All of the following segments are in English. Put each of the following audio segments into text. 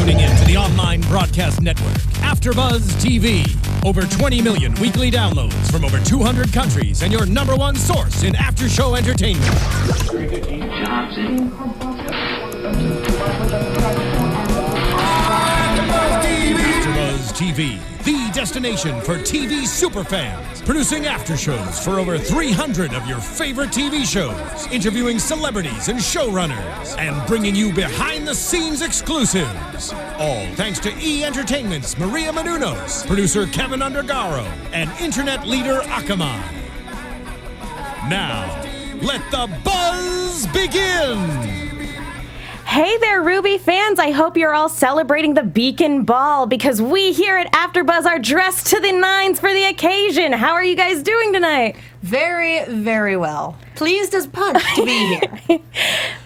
tuning in to the online broadcast network, AFTERBUZZ TV. Over 20 million weekly downloads from over 200 countries and your number one source in after-show entertainment. AFTERBUZZ TV, the destination for TV superfans. Producing aftershows for over 300 of your favorite TV shows. Interviewing celebrities and showrunners. And bringing you behind-the-scenes exclusives. All thanks to E! Entertainment's Maria Menounos, producer Kevin Undergaro, and internet leader Akamai. Now, let the buzz begin! Hey there, RWBY fans. I hope you're all celebrating the Beacon Ball because we here at AFTERBUZZ are dressed to the nines for the occasion. How are you guys doing tonight? Very, very well. Pleased as punch to be here.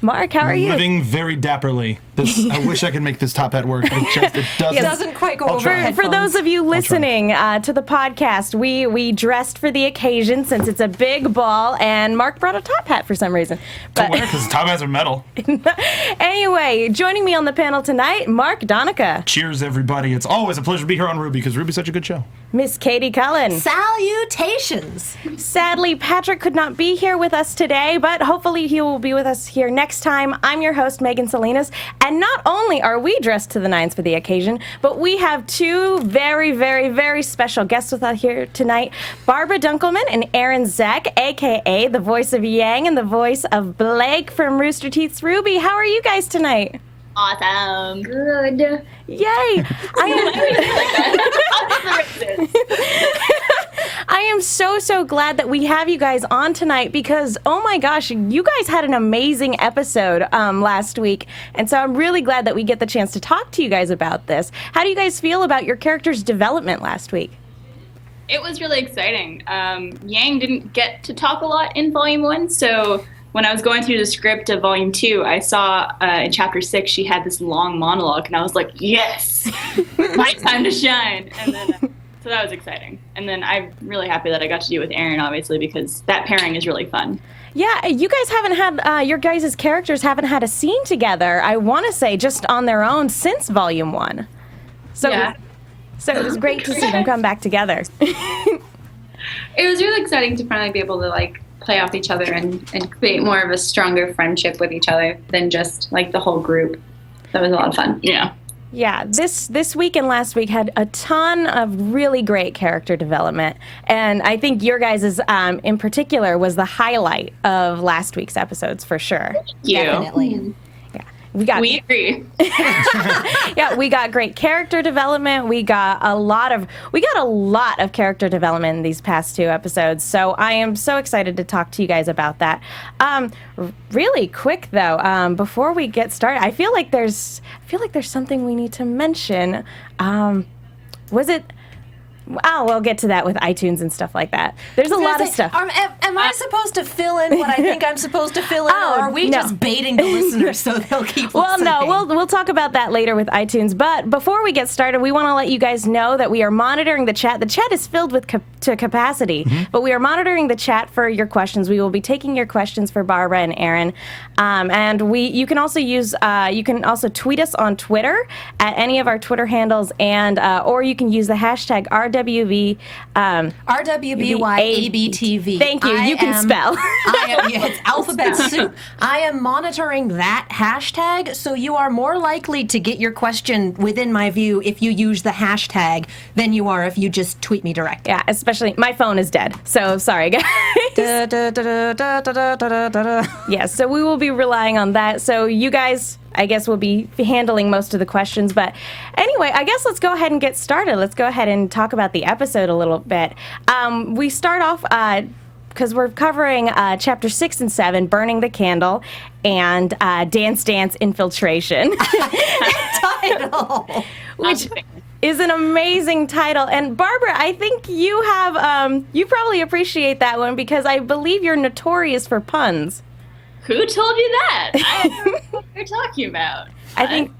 Mark, how are you? Living very dapperly. I wish I could make this top hat work. It doesn't quite go over. For those of you listening to the podcast, we dressed for the occasion since it's a big ball, and Mark brought a top hat for some reason. Don't wear it because top hats are metal. Anyway, joining me on the panel tonight, Mark, Donica. Cheers, everybody. It's always a pleasure to be here on RWBY because RWBY's such a good show. Miss Katie Cullen. Salutations. Sadly, Patrick could not be here with us today, but hopefully he will be with us here next time. I'm your host, Megan Salinas, and not only are we dressed to the nines for the occasion, but we have two very, very, very special guests with us here tonight, Barbara Dunkelman and Arryn Zech, a.k.a. the voice of Yang and the voice of Blake from Rooster Teeth's RWBY. How are you guys tonight? Awesome. Good. Yay! I am so glad that we have you guys on tonight because, oh my gosh, you guys had an amazing episode last week. And so I'm really glad that we get the chance to talk to you guys about this. How do you guys feel about your character's development last week? It was really exciting. Yang didn't get to talk a lot in Volume 1, so when I was going through the script of Volume 2, I saw in Chapter 6 she had this long monologue, and I was like, yes, my time to shine. And then, so that was exciting. And then I'm really happy that I got to do it with Arryn, obviously, because that pairing is really fun. Yeah, you guys haven't had, your guys' characters haven't had a scene together, I want to say, just on their own since Volume 1. So, yeah. So it was great to see them come back together. It was really exciting to finally be able to, play off each other and create more of a stronger friendship with each other than just, the whole group. That was a lot of fun. Yeah. Yeah, this week and last week had a ton of really great character development, and I think your guys' in particular was the highlight of last week's episodes for sure. Definitely. Yeah, we agree. Yeah, we got great character development. We got a lot of character development in these past two episodes. So I am so excited to talk to you guys about that. Really quick though, before we get started, I feel like there's something we need to mention. Was it? Oh, we'll get to that with iTunes and stuff like that. There's a lot of stuff. Am I supposed to fill in what I think I'm supposed to fill in, or are we just baiting the listeners so they'll keep listening? Well, no, we'll talk about that later with iTunes. But before we get started, we want to let you guys know that we are monitoring the chat. The chat is filled with to capacity, but we are monitoring the chat for your questions. We will be taking your questions for Barbara and Arryn, and you can also tweet us on Twitter at any of our Twitter handles, and or you can use the hashtag RWBY. RWBYABTV. Thank you. You can spell. It's alphabet soup. I am monitoring that hashtag, so you are more likely to get your question within my view if you use the hashtag than you are if you just tweet me directly. Yeah, especially my phone is dead, so sorry guys. Yeah, so we will be relying on that. So you guys, I guess, will be handling most of the questions. But anyway, I guess let's go ahead and get started. Let's go ahead and talk about the episode a little bit. We start off because we're covering Chapter 6 and 7, Burning the Candle, and Dance Dance Infiltration. Title! Which is an amazing title. And Barbara, I think you have, you probably appreciate that one because I believe you're notorious for puns. Who told you that? I don't know what you're talking about. I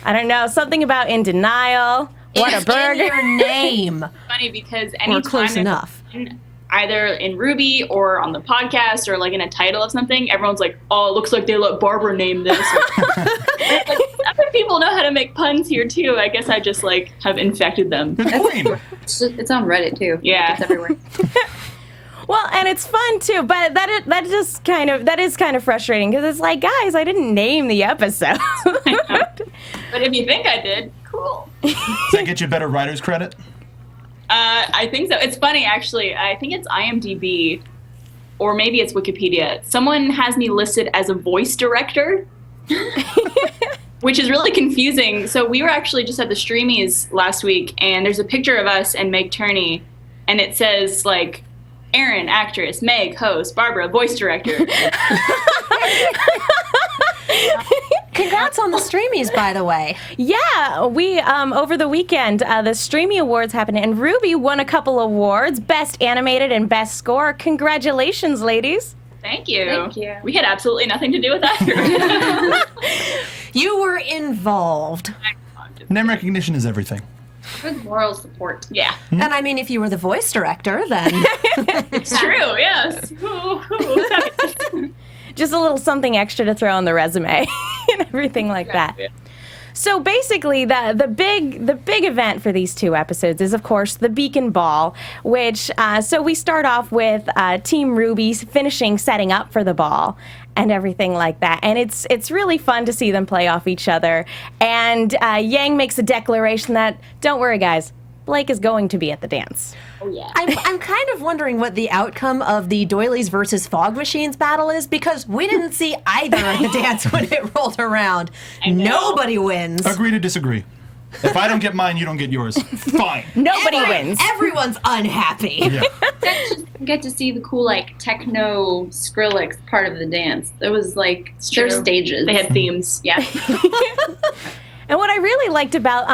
don't know, something about in denial. What a burger. In your name. Funny because Or anytime close enough. either in RWBY or on the podcast or in a title of something, everyone's like, "Oh, it looks like they let Barbara name this." Other people know how to make puns here too. I guess I just like have infected them. Good point. It's on Reddit too. Yeah. It's everywhere. Well, and it's fun too, but that is kind of frustrating because it's like, guys, I didn't name the episode. But if you think I did, cool. Does that get you better writer's credit? I think so. It's funny, actually. I think it's IMDb, or maybe it's Wikipedia. Someone has me listed as a voice director, which is really confusing. So we were actually just at the Streamies last week, and there's a picture of us and Meg Turney, and it says, like, Arryn, actress, Meg, host, Barbara, voice director. Congrats on the Streamies, by the way. Yeah, we over the weekend the Streamy Awards happened, and RWBY won a couple awards: Best Animated and Best Score. Congratulations, ladies! Thank you. Thank you. We had absolutely nothing to do with that. You were involved. Name recognition is everything. Good moral support. Yeah, And I mean, if you were the voice director, then it's true. Yes. Just a little something extra to throw on the resume and everything like that. So basically, the big event for these two episodes is, of course, the Beacon Ball, which so we start off with Team RWBY finishing setting up for the ball and everything like that, and it's really fun to see them play off each other. And Yang makes a declaration that, don't worry, guys, Blake is going to be at the dance. Oh yeah. I'm kind of wondering what the outcome of the Doilies versus Fog Machines battle is, because we didn't see either at the dance when it rolled around. Nobody wins. Agree to disagree. If I don't get mine, you don't get yours. Fine. Nobody wins. Everyone's unhappy. Yeah. Get to see the cool like techno Skrillex part of the dance. There was like their stages. They had themes. Yeah. And what I really liked about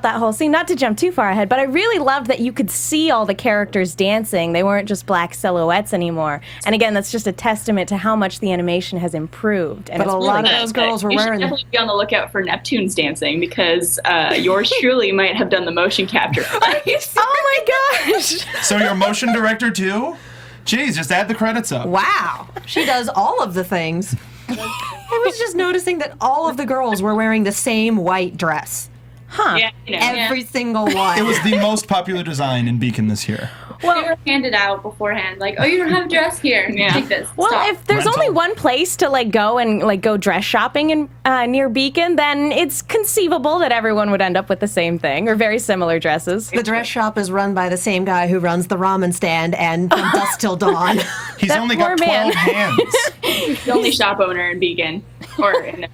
that whole scene, not to jump too far ahead, but I really loved that you could see all the characters dancing. They weren't just black silhouettes anymore. And again, that's just a testament to how much the animation has improved. And But it's a really lot of good. those girls were You should wearing. definitely be on the lookout for Neptune's dancing, because yours truly might have done the motion capture. Oh my gosh! So you're a motion director too? Jeez, just add the credits up. Wow, she does all of the things. I was just noticing that all of the girls were wearing the same white dress. Huh. Yeah, you know. Every single one. It was the most popular design in Beacon this year. They were handed out beforehand, like, oh, you don't have a dress here. Yeah. Take this. Well, Stop. if there's Rental. only one place to go dress shopping in near Beacon, then it's conceivable that everyone would end up with the same thing or very similar dresses. The dress shop is run by the same guy who runs the ramen stand and From Dusk Till Dawn. He's That only poor got 12 man. hands. The only shop owner in Beacon, or in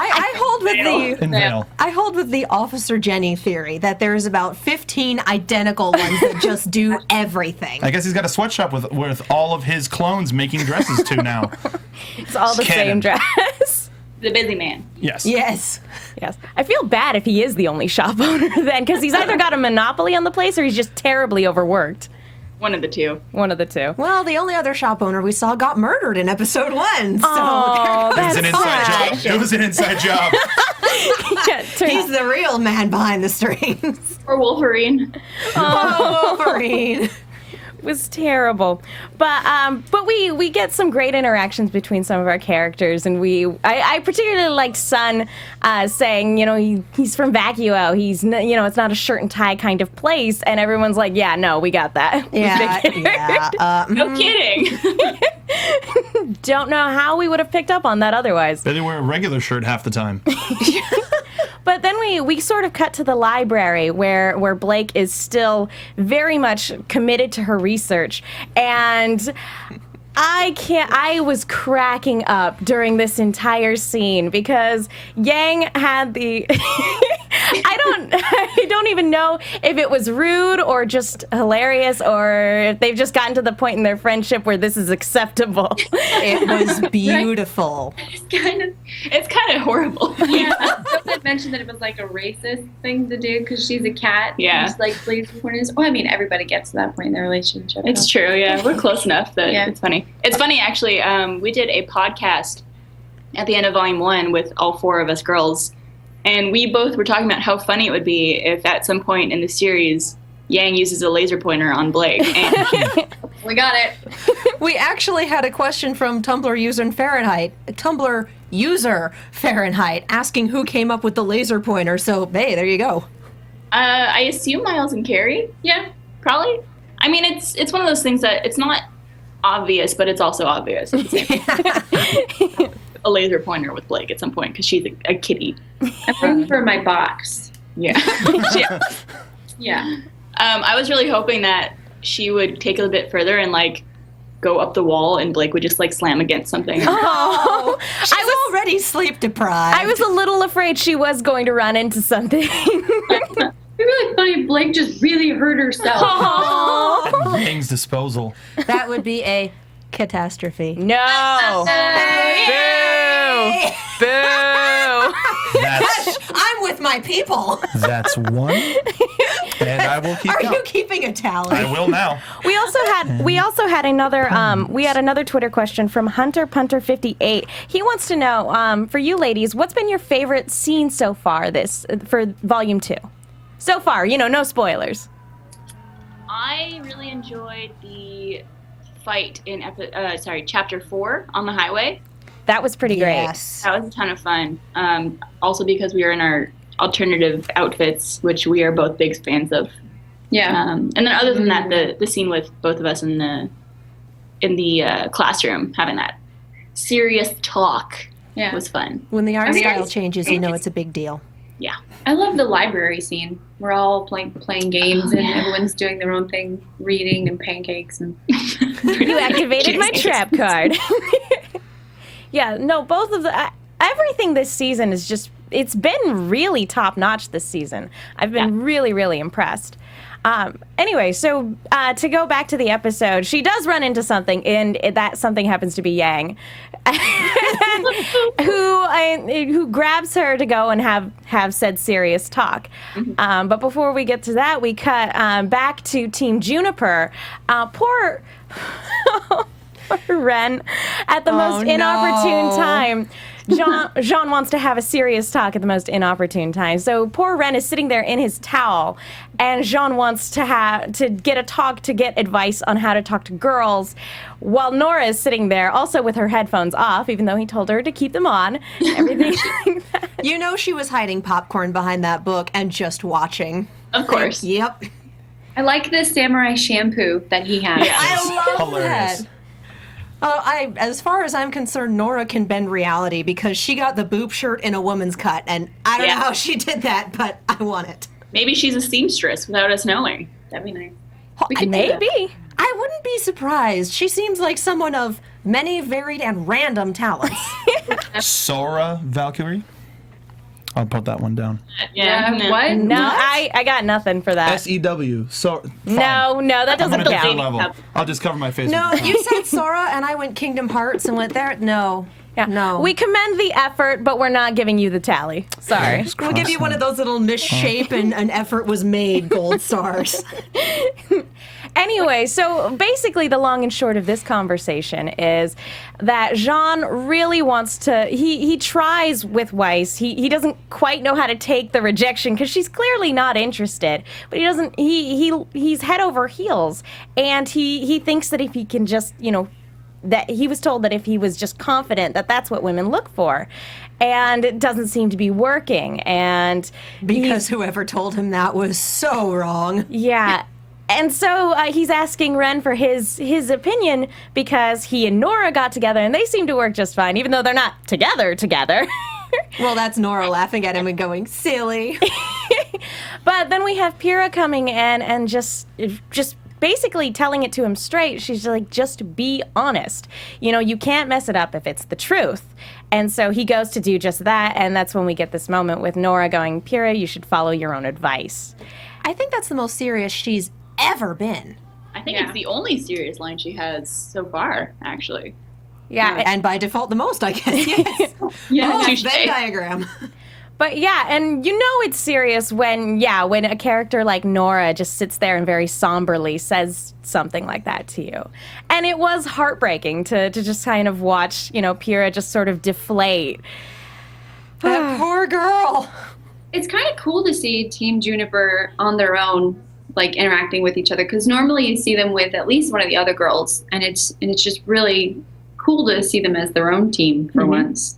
I hold with the Officer Jenny theory that there's about 15 identical ones that just do everything. I guess he's got a sweatshop with all of his clones making dresses to now. It's all the Canon. same dress. the busy man. Yes. Yes. Yes. I feel bad if he is the only shop owner then, because he's either got a monopoly on the place or he's just terribly overworked. One of the two. One of the two. Well, the only other shop owner we saw got murdered in episode 1. So Oh, It was an inside job. It was an inside job. Yeah, he's the real man behind the strings. Or Wolverine. Oh, Wolverine. was terrible, but we get some great interactions between some of our characters, and I particularly liked Sun saying, he's from Vacuo, it's not a shirt and tie kind of place, and everyone's like, yeah, no, we got that. Yeah. No kidding. Don't know how we would have picked up on that otherwise. They wear a regular shirt half the time. But then we sort of cut to the library where Blake is still very much committed to her research, and I was cracking up during this entire scene because Yang had the I don't even know if it was rude or just hilarious, or if they've just gotten to the point in their friendship where this is acceptable. It was beautiful. It's kind of horrible. Yeah, someone mentioned that it was like a racist thing to do because she's a cat. Yeah. And just like please corners. Well, I mean, everybody gets to that point in their relationship. It's true, yeah. We're close enough that Yeah. it's funny. It's funny, actually. We did a podcast at the end of Volume 1 with all 4 of us girls, and we both were talking about how funny it would be if at some point in the series Yang uses a laser pointer on Blake. And We got it. We actually had a question from Tumblr user Fahrenheit. Tumblr user Fahrenheit asking who came up with the laser pointer. So, hey, there you go. I assume Miles and Carrie. Yeah, probably. I mean, it's one of those things that it's not obvious, but it's also obvious. At the same time. A laser pointer with Blake at some point because she's a kitty. I'm looking for my box. Yeah. Yeah. I was really hoping that she would take it a bit further and like go up the wall and Blake would just like slam against something. Oh, I was already sleep deprived. I was a little afraid she was going to run into something. It'd be really funny if Blake just really hurt herself. At Yang's disposal. That would be a catastrophe. No. Boo. Boo. I'm with my people. That's one. And I will keep Are count. you keeping a tally? I will now. We also had another Twitter question from Hunter Punter 58. He wants to know, for you ladies, what's been your favorite scene so far for Volume 2? So far, no spoilers. I really enjoyed the fight in Chapter 4 on the highway. That was pretty great. Yes. That was a ton of fun. Also because we were in our alternative outfits, which we are both big fans of. Yeah. And then other than that, the scene with both of us in the classroom having that serious talk was fun. When the art I mean, style changes, you know it's a big deal. Yeah. I love the library scene. We're all playing games and everyone's doing their own thing, reading and pancakes and. You activated my trap card. Yeah, no, both of everything this season is just, it's been really top notch this season. I've been really, really impressed. Anyway, so to go back to the episode, she does run into something, and that something happens to be Yang, who grabs her to go and have said serious talk. But before we get to that, we cut back to Team Juniper. Poor Ren, at the most inopportune time. Jean wants to have a serious talk at the most inopportune time. So poor Ren is sitting there in his towel, and Jean wants to get advice on how to talk to girls, while Nora is sitting there also with her headphones off, even though he told her to keep them on. Everything like that. You know she was hiding popcorn behind that book and just watching. Of course. Yep. I like the samurai shampoo that he has. I love Hilarious. that. As far as I'm concerned, Nora can bend reality because she got the boob shirt in a woman's cut, and I don't know how she did that, but I want it. Maybe she's a seamstress without us knowing. That'd be nice. We could do that. Maybe. I wouldn't be surprised. She seems like someone of many varied and random talents. Sora Valkyrie. I'll put that one down. Yeah. What? No, I got nothing for that. SEW. So No, that doesn't count. level. I'll just cover my face. No, with you said Sora, and I went Kingdom Hearts and went there. No. Yeah. No. We commend the effort, but we're not giving you the tally. Sorry. We'll give you one of those little misshape and an effort was made gold stars. Anyway, so basically the long and short of this conversation is that Jean really wants to, he tries with Weiss. He doesn't quite know how to take the rejection because she's clearly not interested, but he's head over heels, and he thinks that if he can just, that he was told that if he was just confident that that's what women look for, and it doesn't seem to be working, and Because whoever told him that was so wrong. yeah. And so he's asking Ren for his opinion because he and Nora got together and they seem to work just fine, even though they're not together. Well, that's Nora laughing at him and going, silly. But then we have Pyrrha coming in and just basically telling it to him straight. She's like, just be honest. You can't mess it up if it's the truth. And so he goes to do just that, and that's when we get this moment with Nora going, Pyrrha, you should follow your own advice. I think that's the most serious she's ever been. I think it's the only serious line she has so far, actually. Yeah. And by default, the most, I guess. Yes. Yeah, Venn diagram. But yeah, and it's serious when a character like Nora just sits there and very somberly says something like that to you. And it was heartbreaking to just kind of watch, Pyrrha just sort of deflate. That poor girl. It's kind of cool to see Team Juniper on their own, like interacting with each other, because normally you see them with at least one of the other girls, and it's just really cool to see them as their own team for once.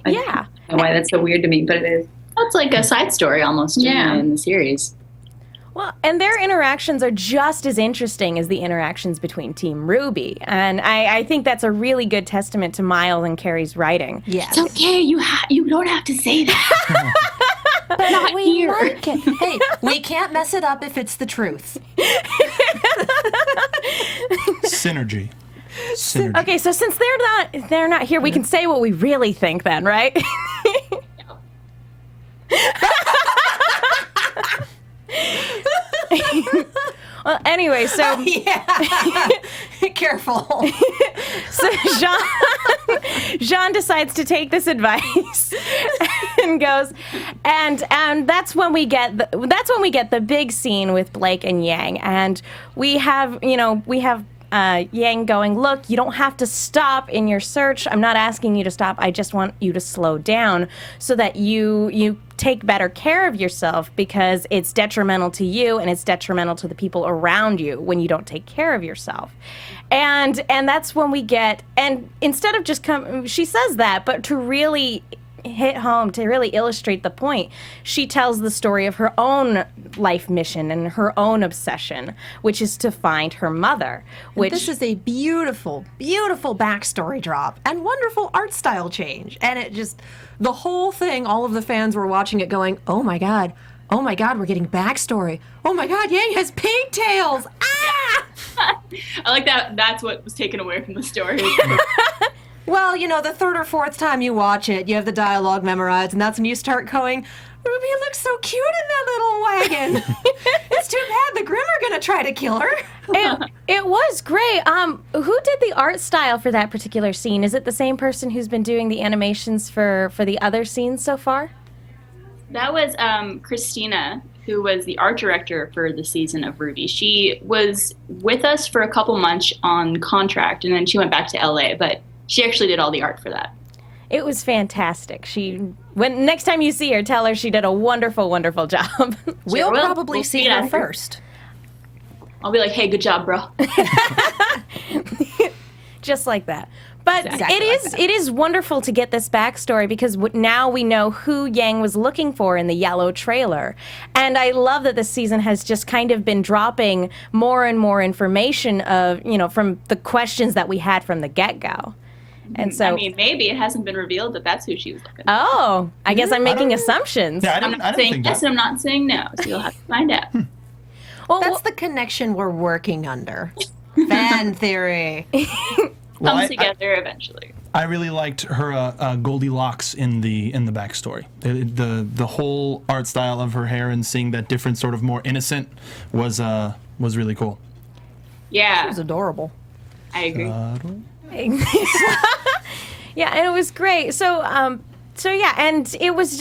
Yeah. I don't know why that's so weird to me, but it is. That's like a side story almost in the series. Well, and their interactions are just as interesting as the interactions between Team RWBY. And I think that's a really good testament to Miles and Carrie's writing. Yes. It's okay. You don't have to say that. But not we here. like it. Hey, we can't mess it up if it's the truth. Synergy. Okay, so since they're not here, we can say what we really think then, right? Well, anyway, so Yeah. Careful. so Jean decides to take this advice and goes, and that's when we get the big scene with Blake and Yang, and we have Yang going, look, you don't have to stop in your search. I'm not asking you to stop. I just want you to slow down so that you take better care of yourself, because it's detrimental to you and it's detrimental to the people around you when you don't take care of yourself. And that's when we get, and instead of just she says that, but to really hit home, to really illustrate the point, she tells the story of her own life mission and her own obsession, which is to find her mother. Which This is a beautiful, beautiful backstory drop and wonderful art style change. And it just, the whole thing, all of the fans were watching it going, oh my God, we're getting backstory. Oh my God, Yang has pigtails. Ah! I like that. That's what was taken away from the story. Well, the third or fourth time you watch it, you have the dialogue memorized, and that's when you start going, Ruby looks so cute in that little wagon. It's too bad the Grimm are going to try to kill her. it was great. Who did the art style for that particular scene? Is it the same person who's been doing the animations for the other scenes so far? That was Christina, who was the art director for the season of RWBY. She was with us for a couple months on contract, and then she went back to LA, but she actually did all the art for that. It was fantastic. When next time you see her, tell her she did a wonderful, wonderful job. We'll will. probably We'll see see her that. first. I'll be like, hey, good job, bro. Just like that. But Exactly it is wonderful to get this backstory, because now we know who Yang was looking for in the yellow trailer. And I love that this season has just kind of been dropping more and more information from the questions that we had from the get-go. And so, I mean, maybe it hasn't been revealed that that's who she was looking for. oh, I guess I'm making assumptions. Yeah, I I'm didn't not think saying that. yes, and I'm not saying no, so you'll have to find out. Well, That's the connection we're working under. Fan theory. Well, Comes together eventually. I really liked her Goldilocks in the backstory. The whole art style of her hair and seeing that different sort of more innocent was really cool. Yeah, It was adorable. I agree. yeah, and it was great. So yeah, and it was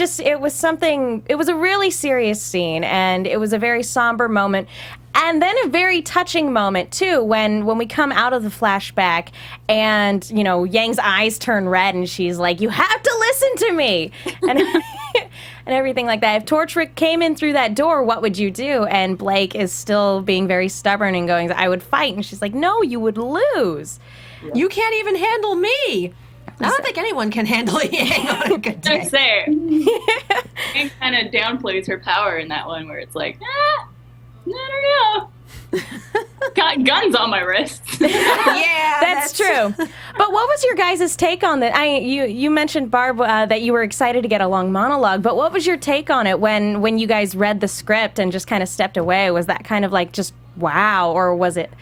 a really serious scene, and it was a very somber moment. And then a very touching moment too, when we come out of the flashback, and Yang's eyes turn red, and she's like, "You have to listen to me," and and everything like that. If Torchwick came in through that door, what would you do? And Blake is still being very stubborn and going, "I would fight," and she's like, "No, you would lose. You can't even handle me. I don't think anyone can handle Yang on a good I day. say, it kind of downplays her power in that one, where it's like, I don't know. Got guns on my wrists. Yeah, That's true." But what was your guys' take on that? You mentioned, Barb, that you were excited to get a long monologue, but what was your take on it when you guys read the script and just kind of stepped away? Was that kind of like just wow, or was it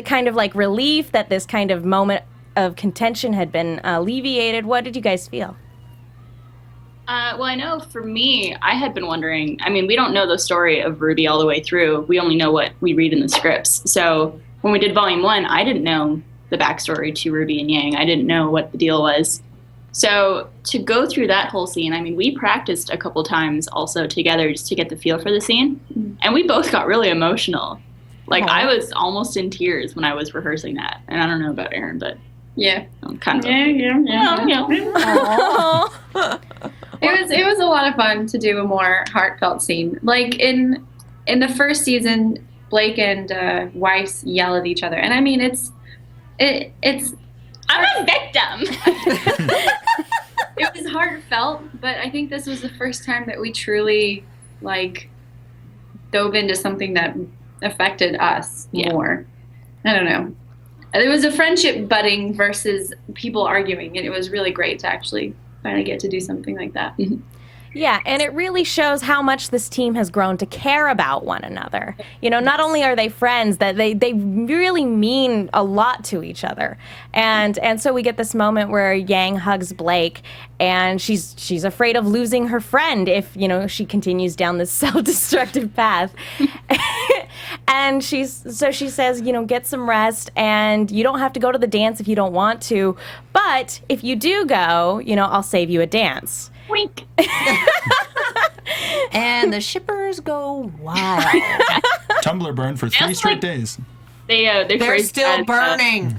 kind of like relief that this kind of moment of contention had been alleviated? What did you guys feel? Well, I know for me, I had been wondering, I mean, we don't know the story of RWBY all the way through. We only know what we read in the scripts. So when we did Volume 1, I didn't know the backstory to RWBY and Yang. I didn't know what the deal was. So to go through that whole scene, I mean, we practiced a couple times also together just to get the feel for the scene. And we both got really emotional. Like, I was almost in tears when I was rehearsing that. And I don't know about Arryn, but Yeah. I'm kind of... It was a lot of fun to do a more heartfelt scene. Like in the first season, Blake and Weiss yell at each other, and I mean it's I'm a victim. it was heartfelt, but I think this was the first time that we truly dove into something that affected us more. I don't know. There was a friendship budding versus people arguing, and it was really great to actually finally get to do something like that. Yeah, and it really shows how much this team has grown to care about one another. Not only are they friends, that they really mean a lot to each other. And so we get this moment where Yang hugs Blake, and she's afraid of losing her friend if, she continues down this self-destructive path. And she says, get some rest, and you don't have to go to the dance if you don't want to, but if you do go, I'll save you a dance. Wink. And the shippers go wild. Tumblr burned for 3 straight days. They're still burning.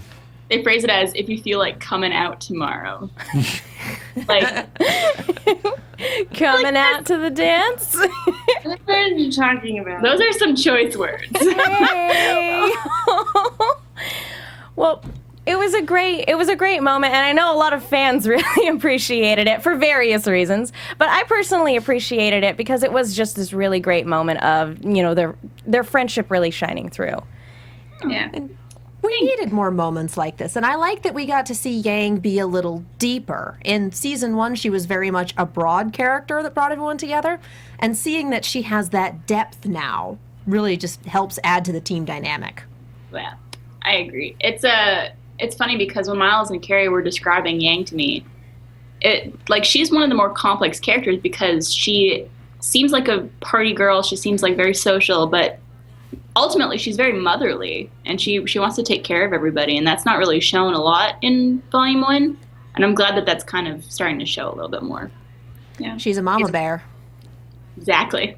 They phrase it as, if you feel like coming out tomorrow. Coming out to the dance? What are you talking about? Those are some choice words. Hey. Well, it was a great moment, and I know a lot of fans really appreciated it for various reasons, but I personally appreciated it because it was just this really great moment of, their friendship really shining through. Yeah. And we needed more moments like this, and I like that we got to see Yang be a little deeper. In season 1, she was very much a broad character that brought everyone together, and seeing that she has that depth now really just helps add to the team dynamic. Yeah, I agree. It's funny because when Miles and Carrie were describing Yang to me, she's one of the more complex characters because she seems like a party girl. She seems like very social, but ultimately she's very motherly, and she wants to take care of everybody, and that's not really shown a lot in Volume 1, and I'm glad that that's kind of starting to show a little bit more. Yeah, she's a mama bear. Exactly.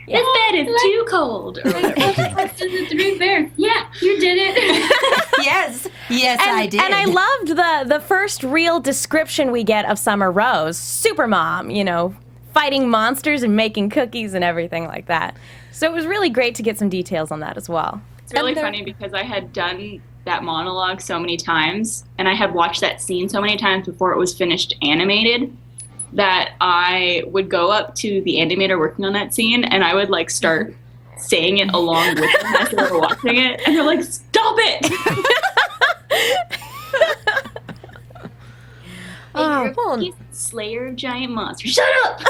Yeah. This bed is too cold. Let's do the 3 bears. Yeah, you did it. Yes, I did. And I loved the first real description we get of Summer Rose, super mom, fighting monsters and making cookies and everything like that. So it was really great to get some details on that as well. It's really funny because I had done that monologue so many times, and I had watched that scene so many times before it was finished animated, that I would go up to the animator working on that scene, and I would start saying it along with them as they were watching it, and they're like, "Stop it!" Slayer of giant monsters. Shut up!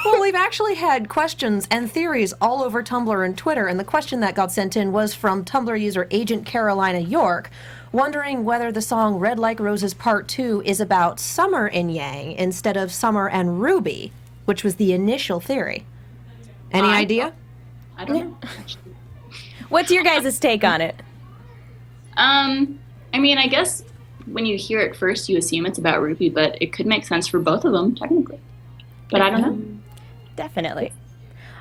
Well, we've actually had questions and theories all over Tumblr and Twitter, and the question that got sent in was from Tumblr user Agent Carolina York, wondering whether the song Red Like Roses Part 2 is about Summer and Yang instead of Summer and Ruby, which was the initial theory. Any idea? I don't know. What's your guys' take on it? I mean, I guess when you hear it first, you assume it's about Ruby, but it could make sense for both of them, technically. But I don't know. Definitely.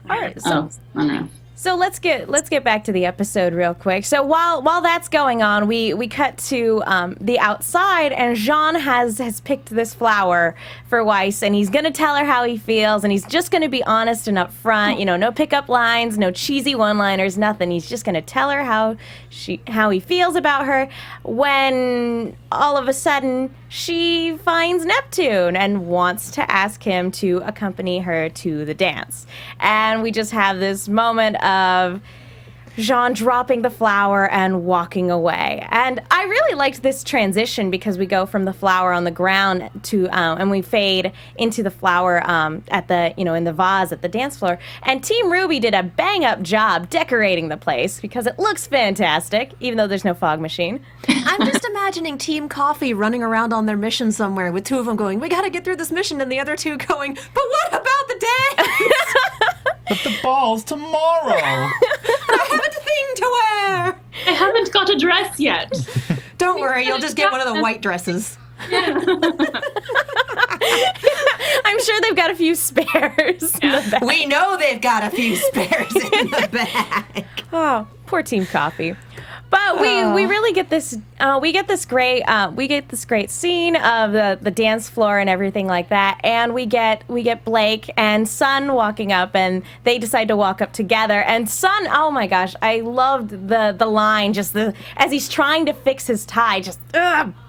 All right, so I don't know. So let's get back to the episode real quick. So while that's going on, we cut to the outside, and Jean has picked this flower for Weiss, and he's gonna tell her how he feels, and he's just gonna be honest and upfront. No pickup lines, no cheesy one-liners, nothing. He's just gonna tell her how he feels about her. When all of a sudden she finds Neptune and wants to ask him to accompany her to the dance, and we just have this moment of Jean dropping the flower and walking away. And I really liked this transition because we go from the flower on the ground to and we fade into the flower at the in the vase at the dance floor. And Team RWBY did a bang up job decorating the place because it looks fantastic, even though there's no fog machine. I'm just imagining Team Coffee running around on their mission somewhere with 2 of them going, "We got to get through this mission," and the other 2 going, "But what about the dance?" But the ball's tomorrow. I haven't a thing to wear. I haven't got a dress yet. Don't worry, you'll just get one of the white dresses. I'm sure they've got a few spares in the back. We know they've got a few spares in the back. Oh, poor Team Coffee. But we really get this great scene of the dance floor and everything like that, and we get Blake and Sun walking up, and they decide to walk up together. And Sun, oh my gosh, I loved the line as he's trying to fix his tie, just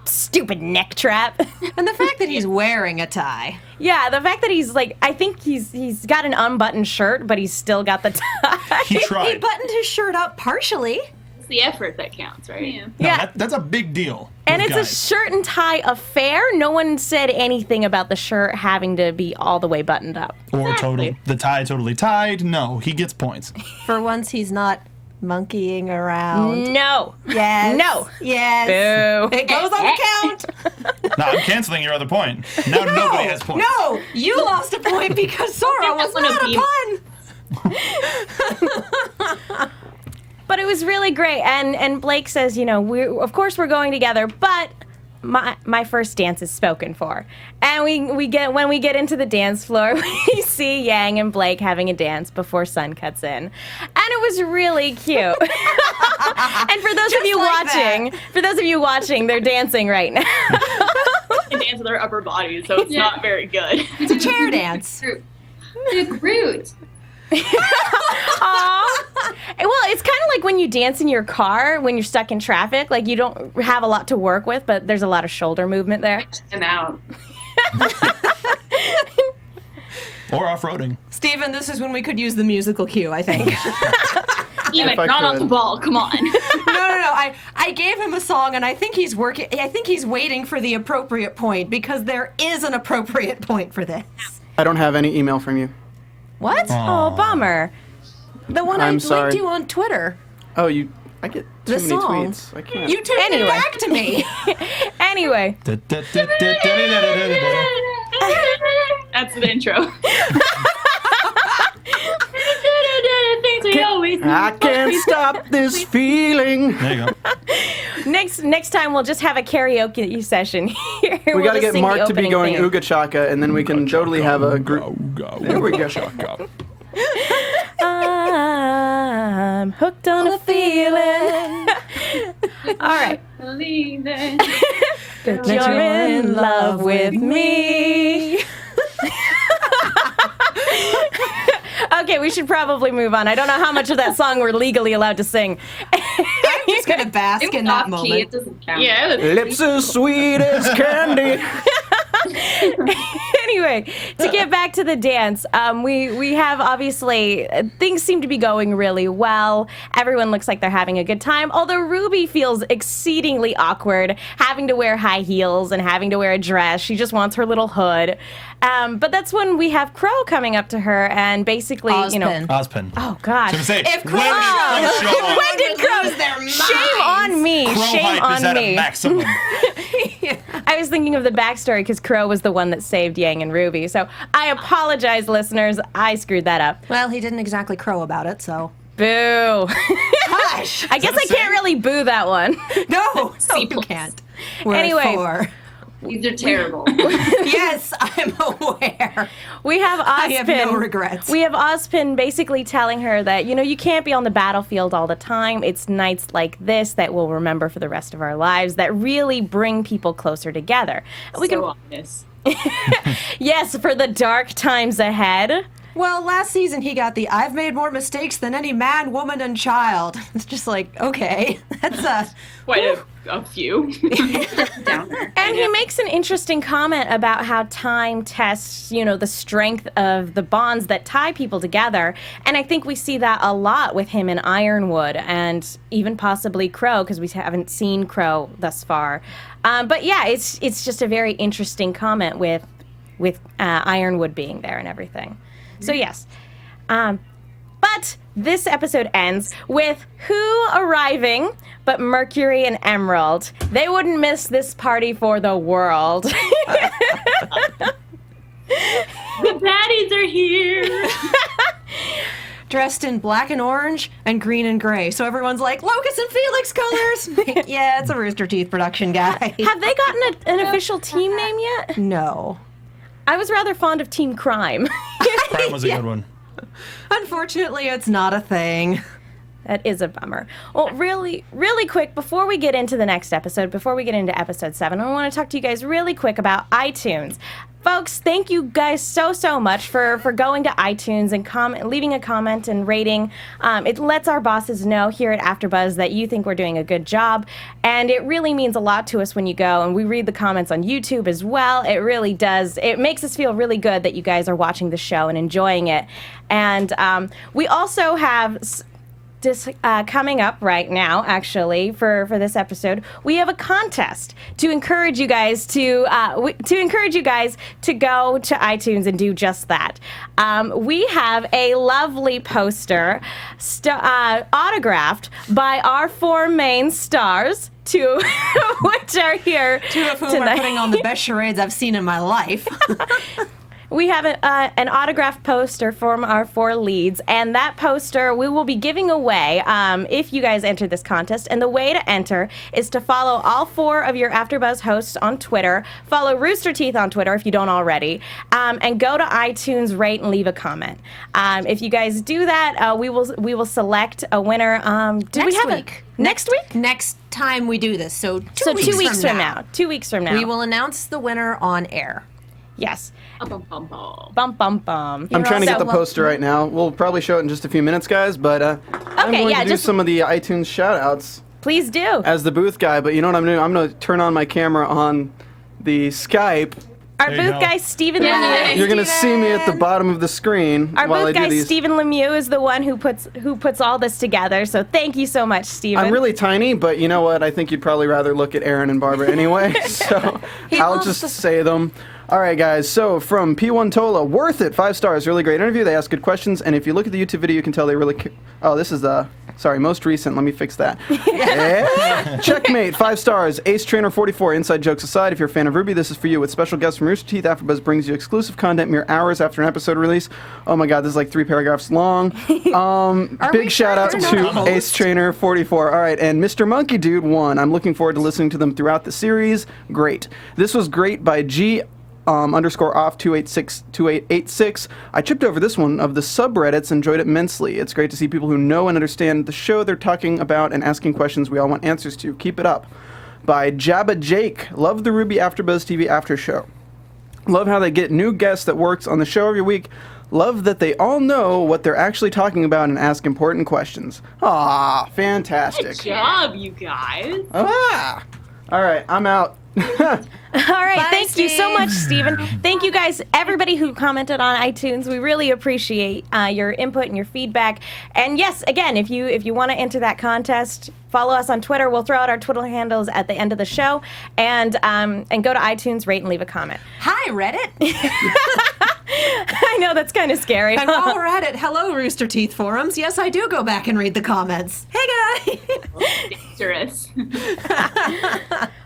stupid neck trap. And the fact that he's wearing a tie. Yeah, the fact that he's like, I think he's got an unbuttoned shirt, but he's still got the tie. He tried. He buttoned his shirt up partially. It's the effort that counts, right? Yeah. No, Yeah. that's a big deal. And with it's guys. a shirt and tie affair. No one said anything about the shirt having to be all the way buttoned up. Or the tie totally tied. No, he gets points. For once, he's not monkeying around. No. Yes. No. Yes. Boo. It goes on the count. No, I'm canceling your other point. Now nobody has points. No, you lost a point because Sora was That's not gonna a pun. But it was really great. And Blake says, of course we're going together, but my first dance is spoken for. And when we get into the dance floor, we see Yang and Blake having a dance before Sun cuts in. And it was really cute. And for those of you watching, they're dancing right now. They dance with their upper bodies, so it's not very good. It's a chair dance. The Groot. Aw. Well, it's kind of like when you dance in your car when you're stuck in traffic. Like, you don't have a lot to work with, but there's a lot of shoulder movement there. And out. Or off-roading. Steven, this is when we could use the musical cue, I think. Even If I not on could. the ball. Come on. No. I gave him a song, and I think he's waiting for the appropriate point, because there is an appropriate point for this. I don't have any email from you. What? Oh, bummer. The one I'm I sorry. linked you on Twitter. Oh, I get too The many song. tweets. I can't. You turned Anyway. it back to me. Anyway. That's the intro. Things we always I can't stop this feeling. There you go. Next time we'll just have a karaoke session here. We got to get Mark to be going Ooga Chaka, and then we can totally have a group. There we go. I'm hooked on a feeling. All right. believe it. That you're in love with me. Okay, we should probably move on. I don't know how much of that song we're legally allowed to sing. I'm just going to bask It was in that off key. It moment. doesn't count. Yeah, it was Lips as sweet as candy. Anyway, to get back to the dance, we have obviously things seem to be going really well. Everyone looks like they're having a good time. Although Ruby feels exceedingly awkward having to wear high heels and having to wear a dress. She just wants her little hood. But that's when we have Crow coming up to her and basically, Ozpin. Ozpin. oh God. I was gonna say, If Crow when did Crow shows- show up? When did Crow? lose their Shame minds. on me. Crow Shame hype is on at a me. maximum. I was thinking of the backstory because Crow was the one that saved Yang and Ruby. So I apologize, listeners. I screwed that up. Well, he didn't exactly crow about it, so. Boo. Hush! I guess that a I can't saying? really boo that one. No, C+. you can't. We're Anyway. at 4. These are terrible. Yes, I'm aware. We have Ozpin. I have no regrets. We have Ozpin basically telling her that, you can't be on the battlefield all the time. It's nights like this that we'll remember for the rest of our lives that really bring people closer together. We so can, obvious. yes, for the dark times ahead. Well, last season he got the I've made more mistakes than any man, woman, and child. It's just like, okay, that's Quite a few. Downer. And he makes an interesting comment about how time tests, the strength of the bonds that tie people together. And I think we see that a lot with him in Ironwood and even possibly Crow, because we haven't seen Crow thus far. But yeah, it's just a very interesting comment with Ironwood being there and everything. So yes. But this episode ends with who arriving but Mercury and Emerald. They wouldn't miss this party for the world. The baddies are here. dressed in black and orange and green and gray. So everyone's like, Locust and Felix colors. Yeah, it's a Rooster Teeth production, guy. Have they gotten an official team name yet? No. I was rather fond of Team Crime. Crime was a good one. Unfortunately, it's not a thing. That is a bummer. Well, really, really quick, before we get into the next episode, before we get into episode 7, I want to talk to you guys really quick about iTunes. Folks, thank you guys so much for going to iTunes and leaving a comment and rating. It lets our bosses know here at AfterBuzz that you think we're doing a good job, and it really means a lot to us when you go, and we read the comments on YouTube as well. It really does. It makes us feel really good that you guys are watching the show and enjoying it. And we also have... coming up right now, actually, for this episode, we have a contest to encourage you guys to go to iTunes and do just that. We have a lovely poster autographed by our 4 main stars, two which are here. 2 of whom tonight. are putting on the best charades I've seen in my life. We have an autographed poster from our 4 leads, and that poster we will be giving away if you guys enter this contest. And the way to enter is to follow all 4 of your AfterBuzz hosts on Twitter, follow Rooster Teeth on Twitter if you don't already, and go to iTunes, rate, and leave a comment. If you guys do that, we will select a winner. Next week? Next time we do this, so 2 2 weeks from now. 2 weeks from now. We will announce the winner on air. Yes. Bum, bum, bum. Bum, bum, bum. I'm trying to get the poster right now. We'll probably show it in just a few minutes, guys, but I'm going to do some of the iTunes shout-outs Please do. as the booth guy, but you know what I'm doing? I'm going to turn on my camera on the Skype. Our There you booth go. guy, Stephen Lemieux. You're going to see me at the bottom of the screen Our while I booth do guy, these. Stephen Lemieux, is the one who puts all this together. So thank you so much, Stephen. I'm really tiny, but you know what? I think you'd probably rather look at Arryn and Barbara anyway, so I'll just say them. All right, guys, so from P1 Tola, worth it, 5 stars, really great interview. They ask good questions, and if you look at the YouTube video, you can tell they really... Oh, this is most recent. Let me fix that. Yeah. Checkmate, 5 stars. Ace Trainer 44, inside jokes aside, if you're a fan of RWBY, this is for you. With special guests from Rooster Teeth, AfterBuzz brings you exclusive content mere hours after an episode release. Oh my god, this is like 3 paragraphs long. Big shout out to Ace Trainer 44. All right, and Mr. Monkey Dude 1. I'm looking forward to listening to them throughout the series. Great. This was great by G... _ off 2886. I tripped over this one of the subreddits, enjoyed it immensely. It's great to see people who know and understand the show they're talking about and asking questions we all want answers to. Keep it up. By Jabba Jake. Love the RWBY AfterBuzz TV after show. Love how they get new guests that works on the show every week. Love that they all know what they're actually talking about and ask important questions. Ah, fantastic. Good job, you guys. Ah. All right, I'm out. All right, thank you so much, Stephen. Thank you guys, everybody who commented on iTunes. We really appreciate your input and your feedback. And yes, again, if you want to enter that contest, follow us on Twitter. We'll throw out our Twitter handles at the end of the show, and go to iTunes, rate, and leave a comment. Hi, Reddit. I know that's kind of scary. And while we're at it, hello, Rooster Teeth forums. Yes, I do go back and read the comments. Hey, guys. Dangerous.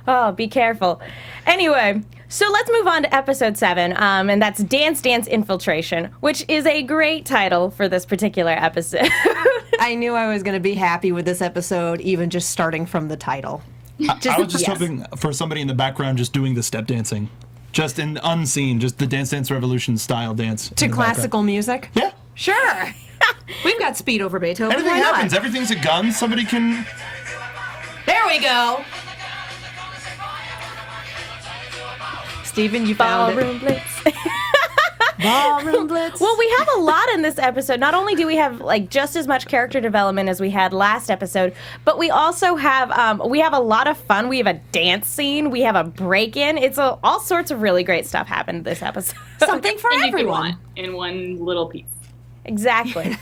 Oh, be careful. Anyway, so let's move on to episode 7, and that's Dance Dance Infiltration, which is a great title for this particular episode. I knew I was going to be happy with this episode, even just starting from the title. I was just hoping for somebody in the background just doing the step dancing. Just in unseen, just the Dance Dance Revolution style dance. To classical music? Yeah. Sure. We've got speed over Beethoven. Anything Why not? happens. Everything's a gun. Somebody can... There we go. Steven, you found Ballroom it. Blitz. Ballroom Blitz. Well, we have a lot in this episode. Not only do we have like just as much character development as we had last episode, but we also have a lot of fun. We have a dance scene. We have a break-in. It's all sorts of really great stuff happened this episode. Something for And you could everyone. want in one little piece. Exactly.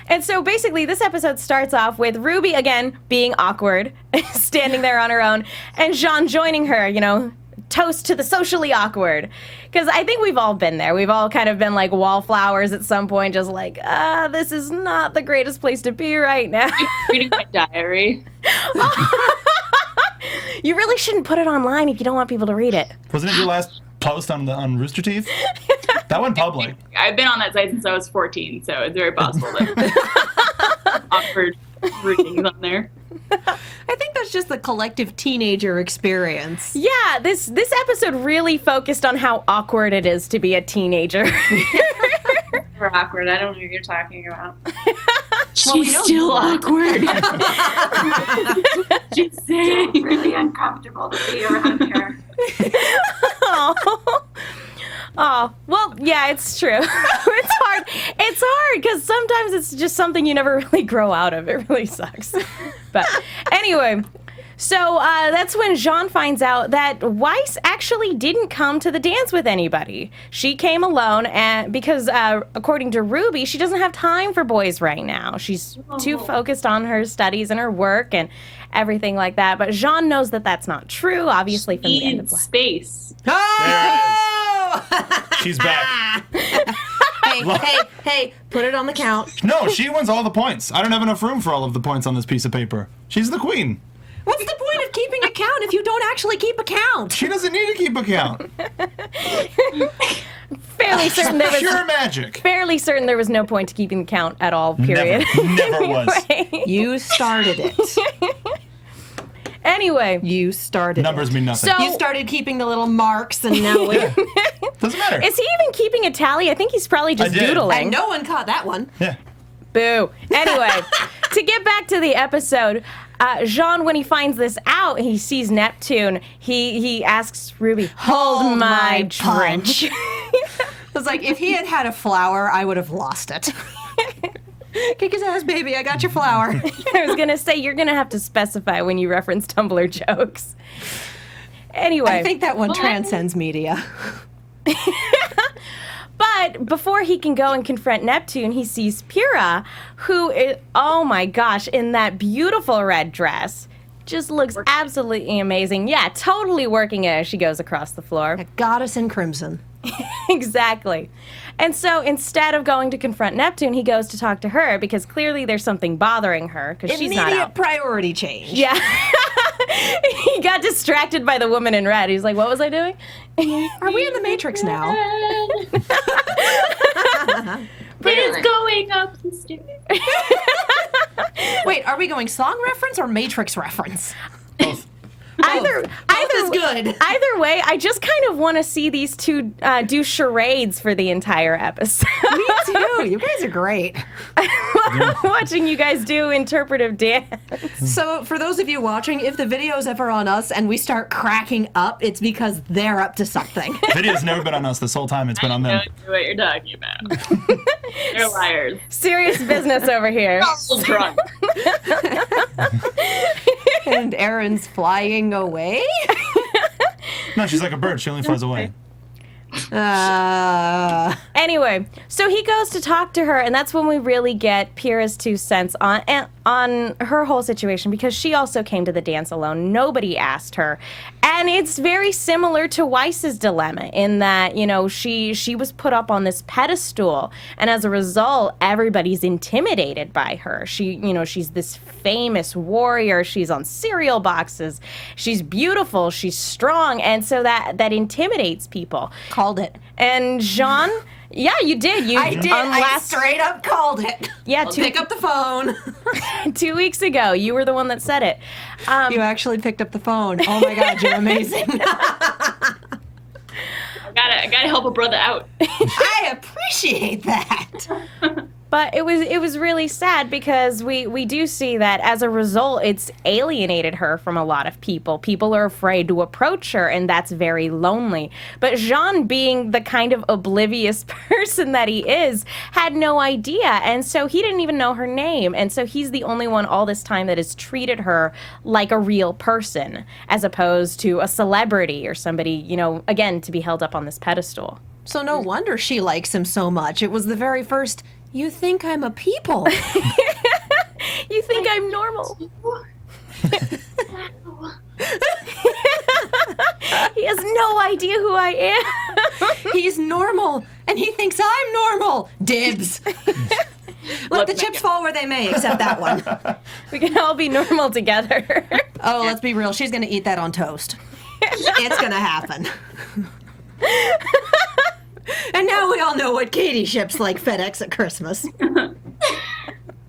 And so basically this episode starts off with Ruby again being awkward, standing there on her own, and Jean joining her, toast to the socially awkward. Because I think we've all been there. We've all kind of been like wallflowers at some point, just like, this is not the greatest place to be right now. Reading my diary. You really shouldn't put it online if you don't want people to read it. Wasn't it your last post on Rooster Teeth? That went public. I've been on that site since I was 14, so it's very possible that awkward readings on there. I think that's just the collective teenager experience. Yeah, this episode really focused on how awkward it is to be a teenager. We're awkward. I don't know what you're talking about. She's still awkward. She's saying. It's really uncomfortable to be around her. Oh, well, yeah, it's true. It's hard. It's hard because sometimes it's just something you never really grow out of. It really sucks. But anyway, so that's when Jean finds out that Weiss actually didn't come to the dance with anybody. She came alone, and because according to Ruby, she doesn't have time for boys right now. She's too focused on her studies and her work and everything like that. But Jean knows that that's not true, obviously, from the end of space. She's back. Hey, put it on the count. No, she wins all the points. I don't have enough room for all of the points on this piece of paper. She's the queen. What's the point of keeping a count if you don't actually keep a count? She doesn't need to keep a count. Fairly certain there was Pure magic. fairly certain there was no point to keeping the count at all. Period. Never was. You started it. Anyway, You started Numbers it. mean nothing. So- You started keeping the little marks, and now it. Doesn't matter. is he even keeping a tally? I think he's probably just I did. doodling. And no one caught that one. Yeah. Boo. Anyway, to get back to the episode, Jean, when he finds this out, he sees Neptune. He asks Ruby, "Hold my punch." It's like, if he had had a flower, I would have lost it. Kick his ass, baby. I got your flower. I was gonna say you're gonna have to specify when you reference Tumblr jokes. Anyway, I think that one transcends media. but before he can go and confront Neptune, he sees Pyrrha, who is, oh my gosh, in that beautiful red dress. Just looks absolutely amazing. Yeah, totally working it as she goes across the floor. A goddess in crimson. Exactly. And so instead of going to confront Neptune, he goes to talk to her because clearly there's something bothering her because she's not Immediate out. priority change. Yeah. He got distracted by the woman in red. He's like, what was I doing? Are we in the Matrix now? It's going up the stairs. Wait, are we going song reference or Matrix reference? Both. Either is good. Either way, I just kind of want to see these two do charades for the entire episode. Me too. You guys are great. Watching you guys do interpretive dance. So, for those of you watching, if the video's ever on us and we start cracking up, it's because they're up to something. Video's never been on us this whole time. It's been on them. I know what you're talking about. They're liars. Serious business over here. All drunk. And Arryn's flying away? No, she's like a bird. She only flies away. Anyway, so he goes to talk to her, and that's when we really get Pyrrha's 2 cents on her whole situation, because she also came to the dance alone. Nobody asked her. And it's very similar to Weiss's dilemma in that, you know, she was put up on this pedestal, and as a result, everybody's intimidated by her. She's this famous warrior. She's on cereal boxes. She's beautiful. She's strong. And so that intimidates people. Called it. And Jean, yeah, you did. I did. I straight up called it. Yeah, Pick up the phone. 2 weeks ago, you were the one that said it. You actually picked up the phone. Oh my God, you're amazing. I gotta help a brother out. I appreciate that. But it was really sad because we do see that as a result, it's alienated her from a lot of people. People are afraid to approach her, and that's very lonely. But Jean, being the kind of oblivious person that he is, had no idea. And so he didn't even know her name. And so he's the only one all this time that has treated her like a real person, as opposed to a celebrity or somebody, you know, again, to be held up on this pedestal. So no wonder she likes him so much. It was the very first, you think I'm a people. You think I'm normal? He has no idea who I am. He's normal, and he thinks I'm normal. Dibs. Let the chips fall where they may, except that one. We can all be normal together. Oh, let's be real. She's going to eat that on toast. It's going to happen. And now we all know what Katie ships like FedEx at Christmas.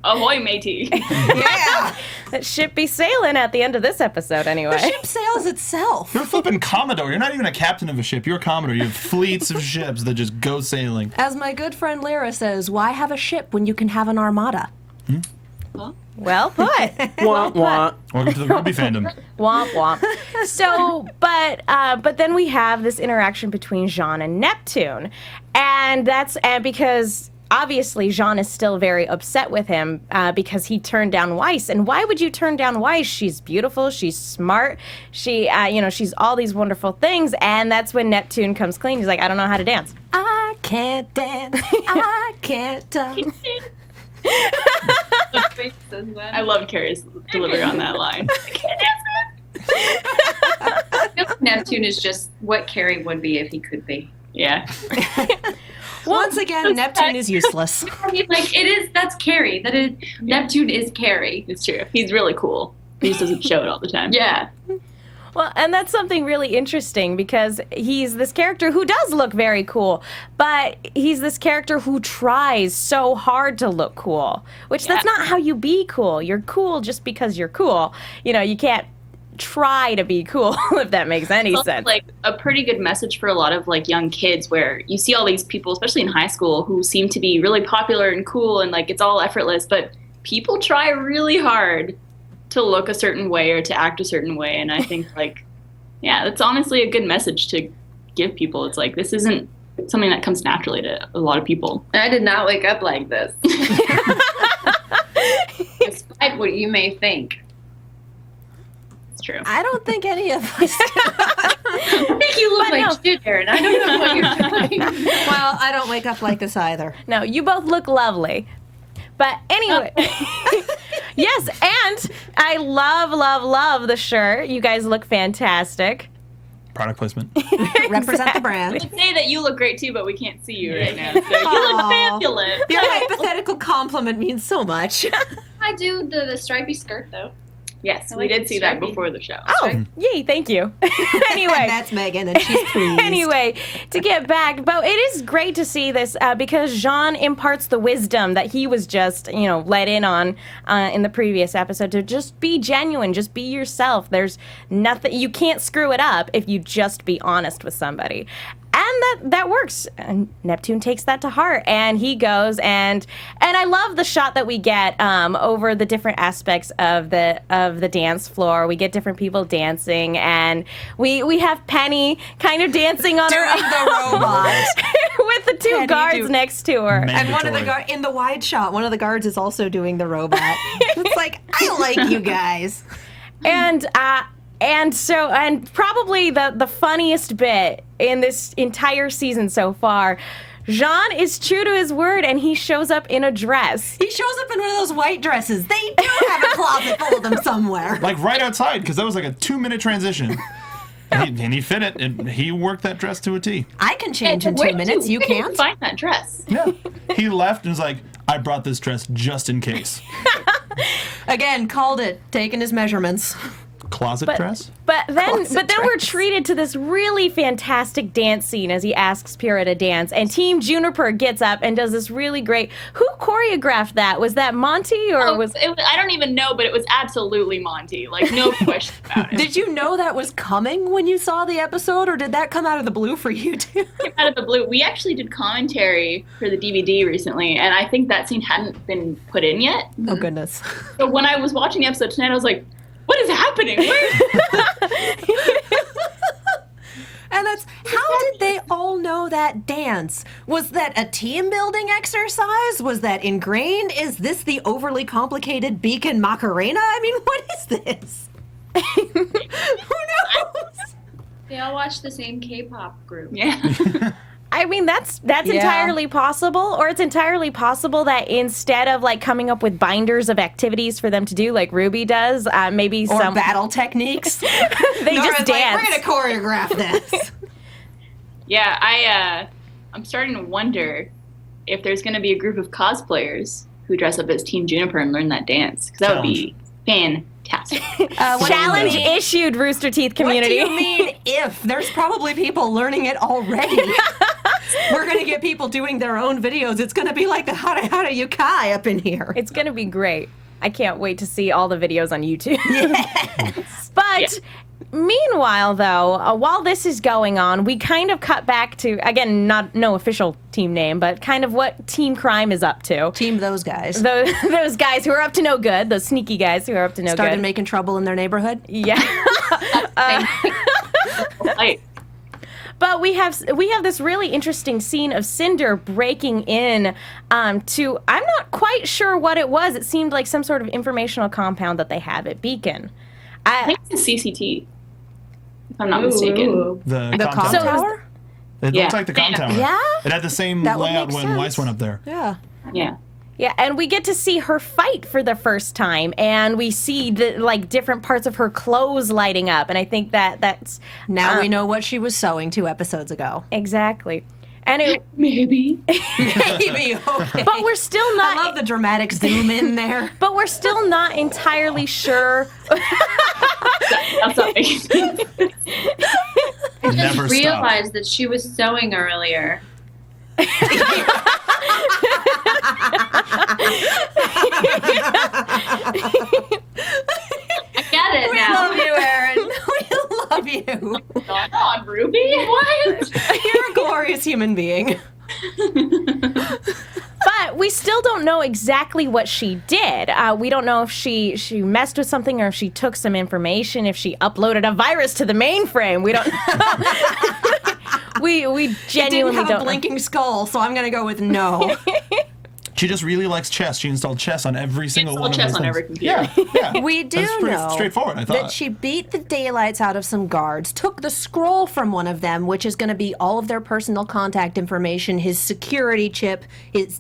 Ahoy, matey. Yeah. That ship be sailing at the end of this episode, anyway. The ship sails itself. You're a flipping Commodore. You're not even a captain of a ship. You're a Commodore. You have fleets of ships that just go sailing. As my good friend Lyra says, why have a ship when you can have an armada? Well put. Wah, wah. Welcome to the RWBY fandom. Womp womp. So, but then we have this interaction between Jean and Neptune, and because obviously Jean is still very upset with him because he turned down Weiss. And why would you turn down Weiss? She's beautiful. She's smart. She's all these wonderful things. And that's when Neptune comes clean. He's like, I don't know how to dance. I can't dance. I can't dance. I love Carrie's delivery on that line. I feel like Neptune is just what Carrie would be if he could be. Yeah. Once again, Neptune is useless. That's Carrie. Neptune is Carrie. It's true. He's really cool. He just doesn't show it all the time. Yeah. Well, and that's something really interesting because he's this character who does look very cool, but he's this character who tries so hard to look cool, which that's not how you be cool. You're cool just because you're cool. You can't try to be cool, if that makes any sense. Like a pretty good message for a lot of like young kids where you see all these people, especially in high school, who seem to be really popular and cool and like it's all effortless, but people try really hard to look a certain way or to act a certain way. And I think that's honestly a good message to give people. It's like, this isn't something that comes naturally to a lot of people. And I did not wake up like this. Despite what you may think. It's true. I don't think any of us. I think you look like shit, Arryn. I don't know what you're doing. Well, I don't wake up like this either. No, you both look lovely. But anyway, yes, and I love the shirt. You guys look fantastic. Product placement. Represent the brand. I'd say that you look great too, but we can't see you right now. So you look fabulous. Your hypothetical compliment means so much. I do the stripy skirt, though. Yes, we did see that before the show. Oh, yay, thank you. Anyway. That's Megan, and she's pleased. Anyway, to get back, but it is great to see this because Jean imparts the wisdom that he was just, let in on in the previous episode to just be genuine, just be yourself. There's nothing, you can't screw it up if you just be honest with somebody. And that works. And Neptune takes that to heart, and he goes and I love the shot that we get over the different aspects of the dance floor. We get different people dancing, and we have Penny kind of dancing on doing the robot with the two guards next to her. Mandatory. And one of the in the wide shot, one of the guards is also doing the robot. It's like, I like you guys. And probably the funniest bit in this entire season so far, Jean is true to his word, and he shows up in a dress. He shows up in one of those white dresses. They do have a closet full of them somewhere. Like right outside, because that was like a 2-minute transition. And he fit it, and he worked that dress to a T. I can change in 2 minutes. You can't? Find that dress. Yeah. He left and was like, I brought this dress just in case. Again, called it, taking his measurements. Closet dress? But then we're treated to this really fantastic dance scene as he asks Pyrrha to dance, and Team Juniper gets up and does this really great. Who choreographed that? Was that Monty or I don't even know, but it was absolutely Monty. Like, no question about it. Did you know that was coming when you saw the episode, or did that come out of the blue for you too? It came out of the blue. We actually did commentary for the DVD recently, and I think that scene hadn't been put in yet. Oh goodness! So when I was watching the episode tonight, I was like, what is happening? And that's, how did they all know that dance? Was that a team building exercise? Was that ingrained? Is this the overly complicated Beacon Macarena? I mean, what is this? Who knows? They all watch the same K-pop group. Yeah. I mean, that's entirely possible, or it's entirely possible that instead of like coming up with binders of activities for them to do like RWBY does, maybe or some battle techniques. they just dance. Like, we're gonna choreograph this. Yeah, I'm starting to wonder if there's going to be a group of cosplayers who dress up as Team Juniper and learn that dance, because that would be fantastic. Challenge issued, Rooster Teeth community. What do you mean if? There's probably people learning it already. We're going to get people doing their own videos. It's going to be like the Hara Hara Yukai up in here. It's going to be great. I can't wait to see all the videos on YouTube. Yes. But Meanwhile, though, while this is going on, we kind of cut back to, again, no official team name, but kind of what Team Crime is up to. Team those guys. Those guys who are up to no good, those sneaky guys who are up to no good. Started making trouble in their neighborhood? Yeah. But we have this really interesting scene of Cinder breaking in to, I'm not quite sure what it was. It seemed like some sort of informational compound that they have at Beacon. I think it's a CCT, if I'm not mistaken. The comm tower? tower? It looked like the comm tower. Yeah? It had the same That would layout make when sense. Weiss went up there. Yeah. Yeah. Yeah, and we get to see her fight for the first time, and we see the different parts of her clothes lighting up, and I think that's Now we know what she was sewing 2 episodes ago. exactly. And it, Maybe. Maybe, okay. but we're still not. I love the dramatic zoom in there. But we're still not entirely sure. That's not making sense. I Never just stop. realized that she was sewing earlier. I get it We now. love you, Arryn. We love you. Going on, Ruby? What? You're a glorious human being. But we still don't know exactly what she did. We don't know if she messed with something or if she took some information, if she uploaded a virus to the mainframe. We don't know. we genuinely Didn't have don't a blinking skull, so I'm going to go with no. She just really likes chess. She installed chess on every single Install one of chess those on things. every computer. Yeah, yeah. We do That's pretty know straightforward, I thought. that she beat the daylights out of some guards, took the scroll from one of them, which is going to be all of their personal contact information, his security chip,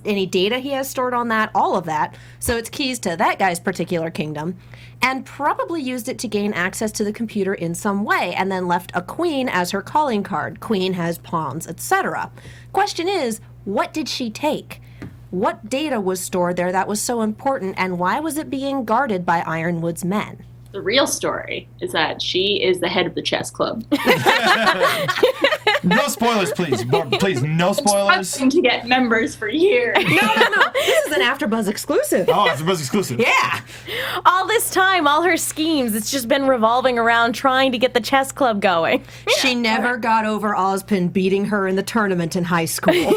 any data he has stored on that, all of that. So it's keys to that guy's particular kingdom, and probably used it to gain access to the computer in some way, and then left a queen as her calling card. Queen has pawns, etc. Question is, what did she take? What data was stored there that was so important, and why was it being guarded by Ironwood's men? The real story is that she is the head of the chess club. No spoilers, please. Please, no spoilers. Struggling to get members for years. No. This is an AfterBuzz exclusive. Oh, it's a Buzz exclusive. Yeah. all this time, all her schemes, it's just been revolving around trying to get the chess club going. She never got over Ozpin beating her in the tournament in high school.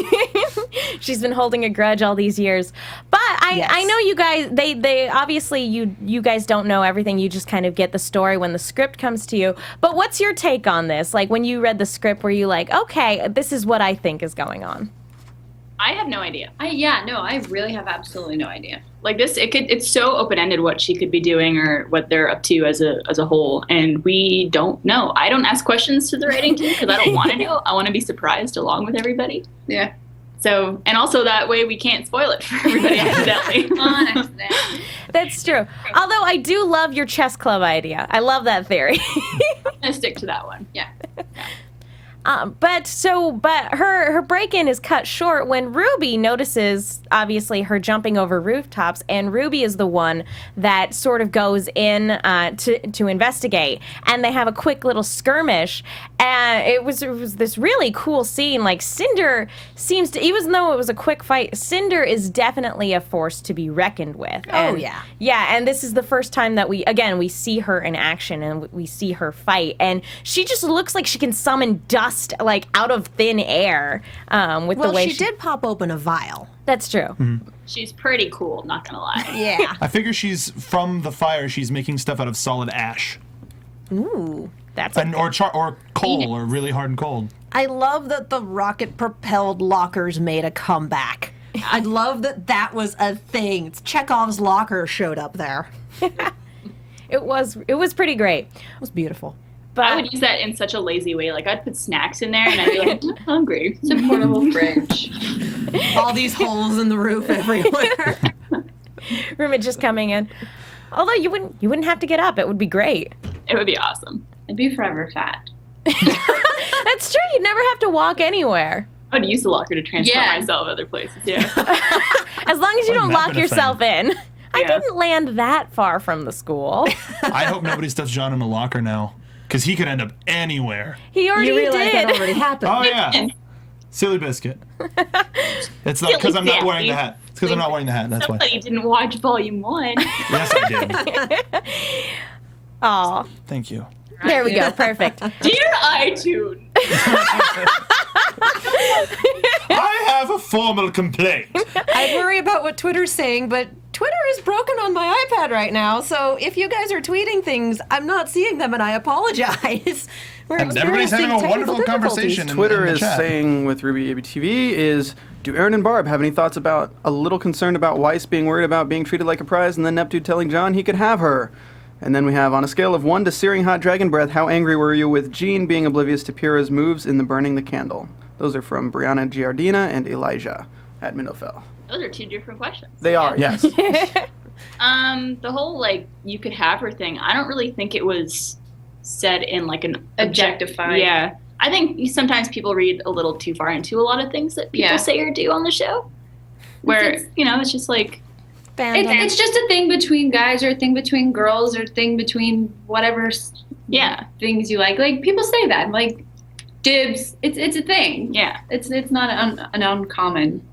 She's been holding a grudge all these years. But Yes. I know you guys, they obviously, you guys don't know everything. You just kind of get the story when the script comes to you. But what's your take on this? Like, when you read the script, were you like, okay, this is what I think is going on? I have no idea. I really have absolutely no idea. Like this, it's so open-ended what she could be doing or what they're up to as a whole, and we don't know. I don't ask questions to the writing team because I don't want to know. I want to be surprised along with everybody. Yeah. So, and also that way we can't spoil it for everybody accidentally. On accident. That's true. Although I do love your chess club idea. I love that theory. I'm gonna stick to that one. Yeah. But her break-in is cut short when Ruby notices, obviously, her jumping over rooftops, and Ruby is the one that sort of goes in to investigate, and they have a quick little skirmish, and it was this really cool scene. Like, Cinder seems to, even though it was a quick fight, Cinder is definitely a force to be reckoned with. Oh, And, yeah. yeah, and this is the first time that we see her in action and we see her fight, and she just looks like she can summon dust like out of thin air with the way she did pop open a vial. That's true. She's pretty cool, not gonna lie. Yeah. I figure she's from the fire. She's making stuff out of solid ash, Ooh. That's or coal, or really hard and cold. I love that the rocket-propelled lockers made a comeback. I love that was a thing. Chekhov's locker showed up there. it was pretty great. It was beautiful. But I would use that in such a lazy way. Like I'd put snacks in there and I'd be like, I'm hungry. It's a portable fridge. All these holes in the roof everywhere. Rumit just coming in. Although you wouldn't have to get up. It would be great. It would be awesome. I'd be forever fat. That's true. You'd never have to walk anywhere. I would use the locker to transport Yeah. myself other places. Yeah. As long as you don't Wouldn't that lock been a yourself in. I Yeah. didn't land that far from the school. I hope nobody stuffs John in a locker now, because he could end up anywhere. He already You realize did. that already happened. Oh yeah, silly biscuit. It's not because I'm not wearing the hat. It's because I'm not wearing the hat. That's why. Somebody didn't watch Volume 1. Yes, I did. Aw. Thank you. There we go. Perfect. Dear iTunes. I have a formal complaint. I worry about what Twitter's saying, but Twitter is broken on my iPad right now, so if you guys are tweeting things, I'm not seeing them, and I apologize. And everybody's having a wonderful conversation. Twitter in the is chat. saying with Ruby ABTV is, do Arryn and Barb have any thoughts about a little concerned about Weiss being worried about being treated like a prize and then Neptune telling John he could have her? And then we have, on a scale of 1 to searing hot dragon breath, how angry were you with Jean being oblivious to Pyrrha's moves in the burning the candle? Those are from Brianna Giardina and Elijah at Minofel. Those are 2 different questions. They are, yes. The whole, like, you could have her thing, I don't really think it was said in, like, an Objectified. Yeah. I think sometimes people read a little too far into a lot of things that people say or do on the show. Where, it's just like... It's just a thing between guys or a thing between girls or a thing between whatever things you like. Like, people say that. Like, dibs. It's a thing. Yeah. It's not an uncommon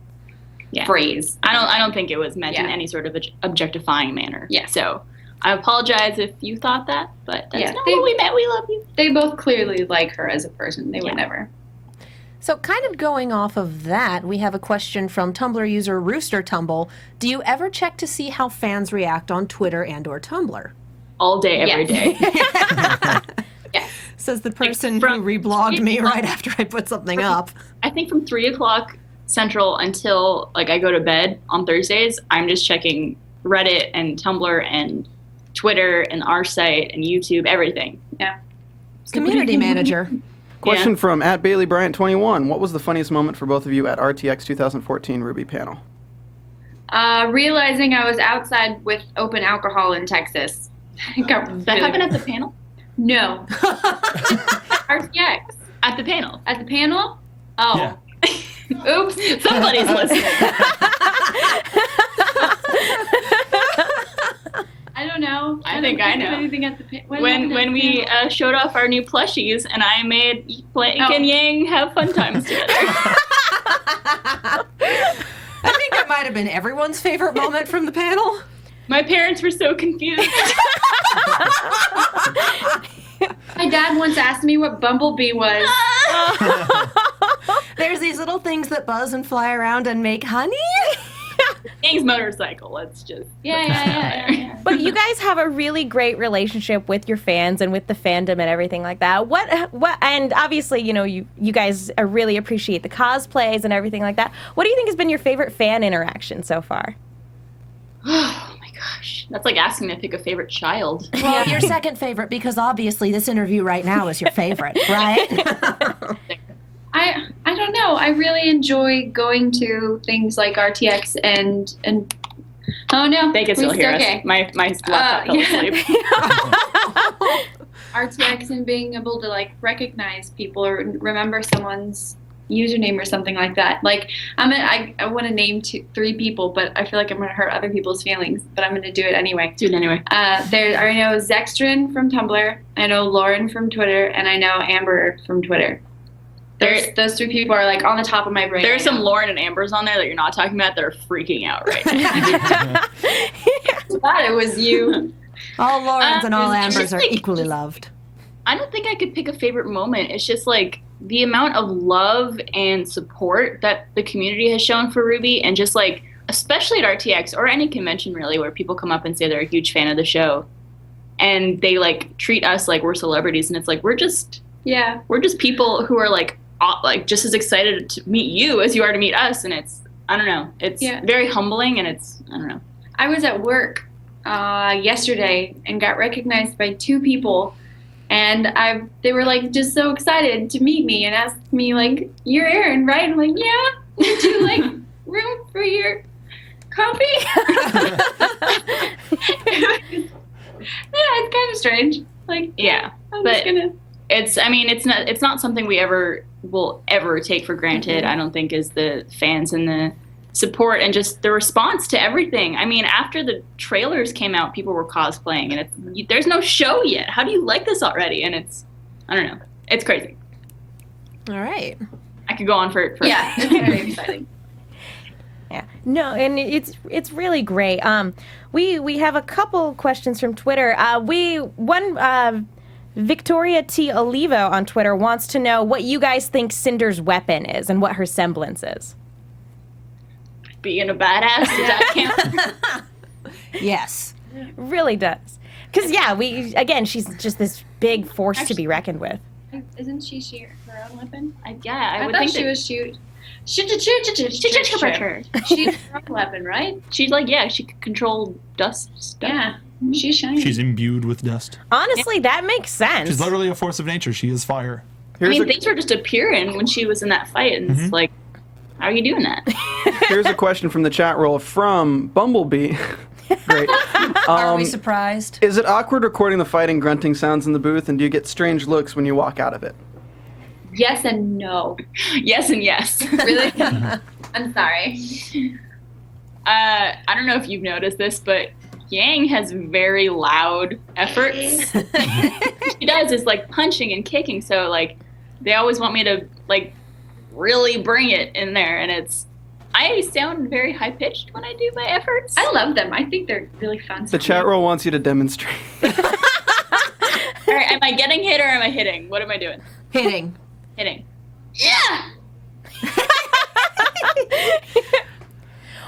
phrase. I don't think it was meant in any sort of objectifying manner. Yeah. So I apologize if you thought that, but that's not what we meant. We love you. They both clearly like her as a person. They would never. So kind of going off of that, we have a question from Tumblr user Rooster Tumble. Do you ever check to see how fans react on Twitter and or Tumblr? All day, every day. Yes. Says the person who reblogged me right after I put something up. I think from 3 o'clock Central until like I go to bed on Thursdays, I'm just checking Reddit and Tumblr and Twitter and our site and YouTube, everything. Yeah. Community manager. Question from at Bailey Bryant 21. What was the funniest moment for both of you at RTX 2014 Ruby panel? Realizing I was outside with open alcohol in Texas. That happened at the panel? No. RTX. At the panel. At the panel? Oh. Yeah. Oops. Somebody's listening. I don't know. I think I know. Anything at the When we showed off our new plushies and I made Blake and Yang have fun times together. I think that might have been everyone's favorite moment from the panel. My parents were so confused. My dad once asked me what Bumblebee was. There's these little things that buzz and fly around and make honey. Yang's motorcycle, let's just... Yeah. But you guys have a really great relationship with your fans and with the fandom and everything like that. What and obviously, you guys really appreciate the cosplays and everything like that. What do you think has been your favorite fan interaction so far? Oh my gosh. That's like asking me to pick a favorite child. Well, your second favorite, because obviously this interview right now is your favorite, right? I don't know. I really enjoy going to things like RTX and oh no, They can still hear okay. us. My laptop fell asleep. RTX and being able to like recognize people or remember someone's username or something like that. Like I want to name 3 people, but I feel like I'm going to hurt other people's feelings. But I'm going to do it anyway. Do it anyway. I know Zextrin from Tumblr. I know Lauren from Twitter, and I know Amber from Twitter. Those 3 people are like on the top of my brain. There's some Lauren and Ambers on there that you're not talking about that are freaking out right now. I thought it was you. All Laurens and all it's Ambers just are like- equally loved. I don't think I could pick a favorite moment. It's just like the amount of love and support that the community has shown for Ruby, and just like, especially at RTX or any convention really, where people come up and say they're a huge fan of the show, and they like treat us like we're celebrities, and it's like we're just people who are like just as excited to meet you as you are to meet us, and it's very humbling, and it's I don't know. I was at work yesterday and got recognized by 2 people, and they were like just so excited to meet me and asked me like, "You're Arryn, right?" I'm like, "Yeah." Would you like room for your coffee? Yeah, it's kind of strange. Like, Yeah, I'm but just gonna. it's not something we will ever take for granted. I don't think, is the fans and the support and just the response to everything. I mean, after the trailers came out, people were cosplaying, and there's no show yet. How do you like this already? And I don't know. It's crazy. All right. I could go on for Yeah, it's very exciting. Yeah. No, and it's really great. We have a couple questions from Twitter. Victoria T. Olivo on Twitter wants to know what you guys think Cinder's weapon is and what her semblance is. Being a badass, does that count? Yes. Really does. Because, she's just this big force to be reckoned with. Isn't she her own weapon? I I would thought think she that was shoot. She's her own weapon, right? she's she could control dust stuff. Yeah. She's shiny. She's imbued with dust. Honestly, that makes sense. She's literally a force of nature. She is fire. Things were just appearing when she was in that fight, and it's like, how are you doing that? Here's a question from the chat roll from Bumblebee. Great. Are we surprised? Is it awkward recording the fighting grunting sounds in the booth, and do you get strange looks when you walk out of it? Yes and no. Yes and yes. Really? I'm sorry. I don't know if you've noticed this, but Yang has very loud efforts. She does is like punching and kicking, so like they always want me to like really bring it in there, and I sound very high pitched when I do my efforts. I love them. I think they're really fun. The chat roll wants you to demonstrate. All right, am I getting hit or am I hitting? What am I doing? Hitting. Yeah.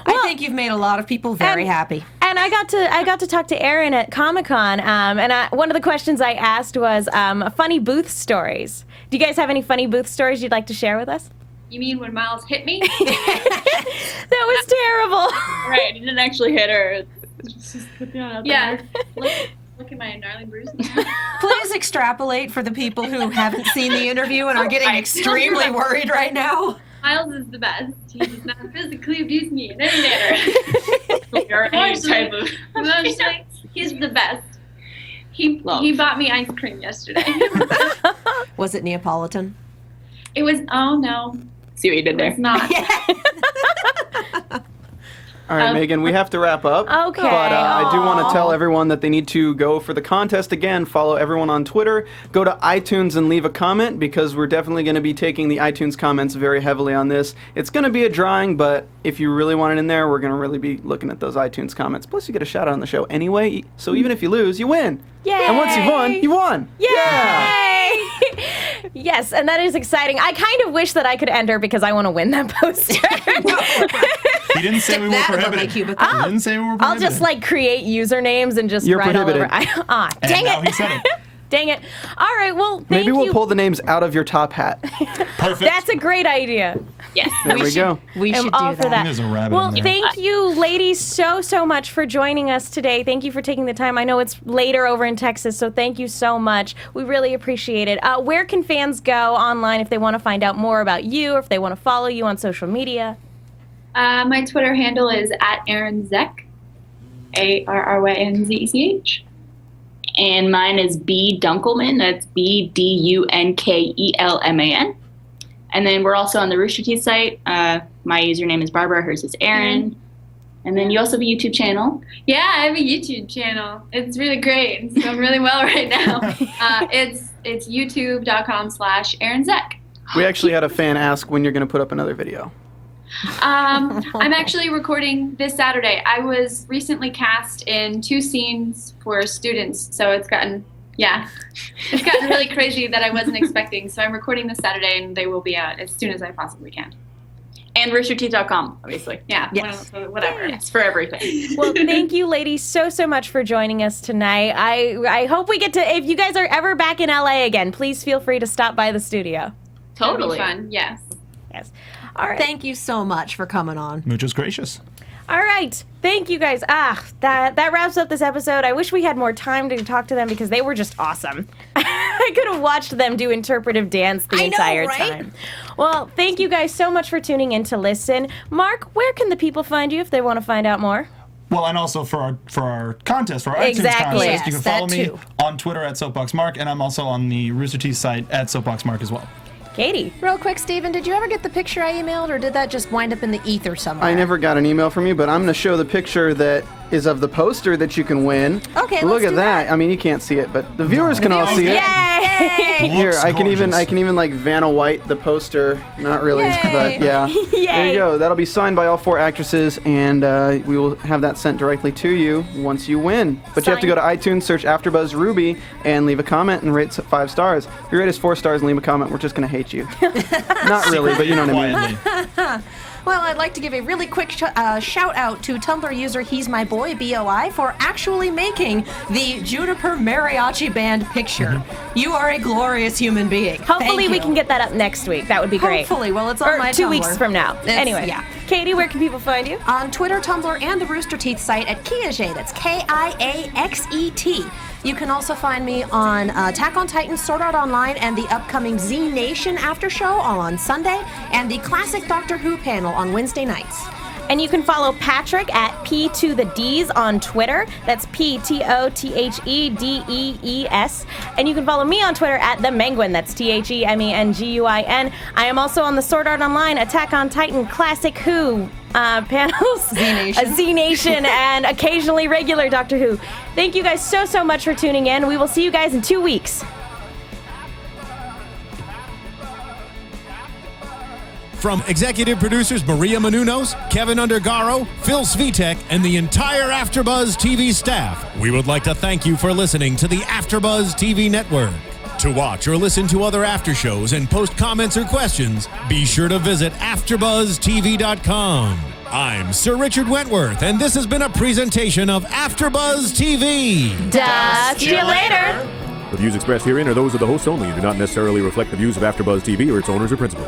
I think you've made a lot of people very happy. And I got to talk to Arryn at Comic-Con, and one of the questions I asked was funny booth stories. Do you guys have any funny booth stories you'd like to share with us? You mean when Miles hit me? That was terrible. Right, I didn't actually hit her. Yeah. Look at my gnarly bruises. Please extrapolate for the people who haven't seen the interview and are getting extremely worried right now. Miles is the best. He does not physically abuse me in any manner. Emotionally, he's the best. He bought me ice cream yesterday. Was it Neapolitan? It was, oh no. See what you did there? It's not. All right, Megan, we have to wrap up. Okay. But I do want to tell everyone that they need to go for the contest again. Follow everyone on Twitter. Go to iTunes and leave a comment, because we're definitely going to be taking the iTunes comments very heavily on this. It's going to be a drawing, but if you really want it in there, we're going to really be looking at those iTunes comments. Plus, you get a shout out on the show anyway. So even if you lose, you win. Yay! And once you've won, you won. Yay! Yeah. Yes, and that is exciting. I kind of wish that I could enter because I want to win that poster. He didn't say we were prohibited. He didn't say we were prohibited. I'll just like create usernames and just You're write prohibited. all over. And Dang now it. he said it. Dang it. All right, well, thank Maybe you. we'll pull the names out of your top hat. Perfect. That's a great idea. Yes. There we go. We I'm should all do for that. There's a rabbit Well, in there. thank you, ladies, so much for joining us today. Thank you for taking the time. I know it's later over in Texas, so thank you so much. We really appreciate it. Where can fans go online if they want to find out more about you, or if they want to follow you on social media? My Twitter handle is @Arryn Zech, ARRYNZECH. And mine is B Dunkelman. That's BDUNKELMAN. And then we're also on the Rooster Teeth site. My username is Barbara. Hers is Arryn. And then you also have a YouTube channel. Yeah, I have a YouTube channel. It's really great. It's going really well right now. It's youtube.com/Arryn Zech. We actually had a fan ask when you're going to put up another video. I'm actually recording this Saturday. I was recently cast in 2 scenes for students, so it's gotten really crazy that I wasn't expecting. So I'm recording this Saturday, and they will be out as soon as I possibly can. And roosterteeth.com, obviously. Yeah, Yes. whatever. It's for everything. Well, thank you, ladies, so much for joining us tonight. I hope we get to, if you guys are ever back in LA again, please feel free to stop by the studio. Totally. It'll be fun, yes. Yes. All right. Thank you so much for coming on. Muchas gracious. All right. Thank you, guys. That wraps up this episode. I wish we had more time to talk to them because they were just awesome. I could have watched them do interpretive dance the entire time. Well, thank you guys so much for tuning in to listen. Mark, where can the people find you if they want to find out more? Well, and also for our contest, for our Exactly. iTunes contest, Yes, you can that follow me too. on Twitter @SoapboxMark, and I'm also on the Rooster Teeth site @SoapboxMark as well. Katie. Real quick, Steven, did you ever get the picture I emailed, or did that just wind up in the ether somewhere? I never got an email from you, but I'm going to show the picture that is of the poster that you can win. Okay, Look let's at do that. I mean, you can't see it, but the viewers can all see it. Yay! Here, I can even gorgeous. like Vanna White the poster. Not really, Yay. but yeah. There you go. That'll be signed by all 4 actresses, and we will have that sent directly to you once you win. But you have to go to iTunes, search AFTERBUZZ RWBY, and leave a comment and rate 5 stars. If you rate us 4 stars and leave a comment, we're just gonna hate you. Not really, but you know what I mean. Quietly. Well, I'd like to give a really quick shout out to Tumblr user He's My Boy, BOI, for actually making the Juniper Mariachi Band picture. You are a glorious human being. Hopefully Thank we you. can get that up next week. That would be great. Hopefully. Well, it's on Or my 2 Tumblr. weeks from now. Anyway, yeah. Katie, where can people find you? On Twitter, Tumblr, and the Rooster Teeth site at Kiaxet. That's Kiaxet. You can also find me on Attack on Titan, Sword Art Online, and the upcoming Z Nation after show all on Sunday, and the classic Doctor Who panel on Wednesday nights. And you can follow Patrick at P2the on Twitter. That's PTOTHEDEES. And you can follow me on Twitter at The Menguin. That's TheMenguin. I am also on the Sword Art Online, Attack on Titan, Classic Who panels, Z Nation, and occasionally regular Doctor Who. Thank you guys so much for tuning in. We will see you guys in 2 weeks. From executive producers Maria Menounos, Kevin Undergaro, Phil Svitek, and the entire AfterBuzz TV staff, we would like to thank you for listening to the AfterBuzz TV network. To watch or listen to other after shows and post comments or questions, be sure to visit AfterBuzzTV.com. I'm Sir Richard Wentworth, and this has been a presentation of AfterBuzz TV. See you later. The views expressed herein are those of the hosts only and do not necessarily reflect the views of AfterBuzz TV or its owners or principals.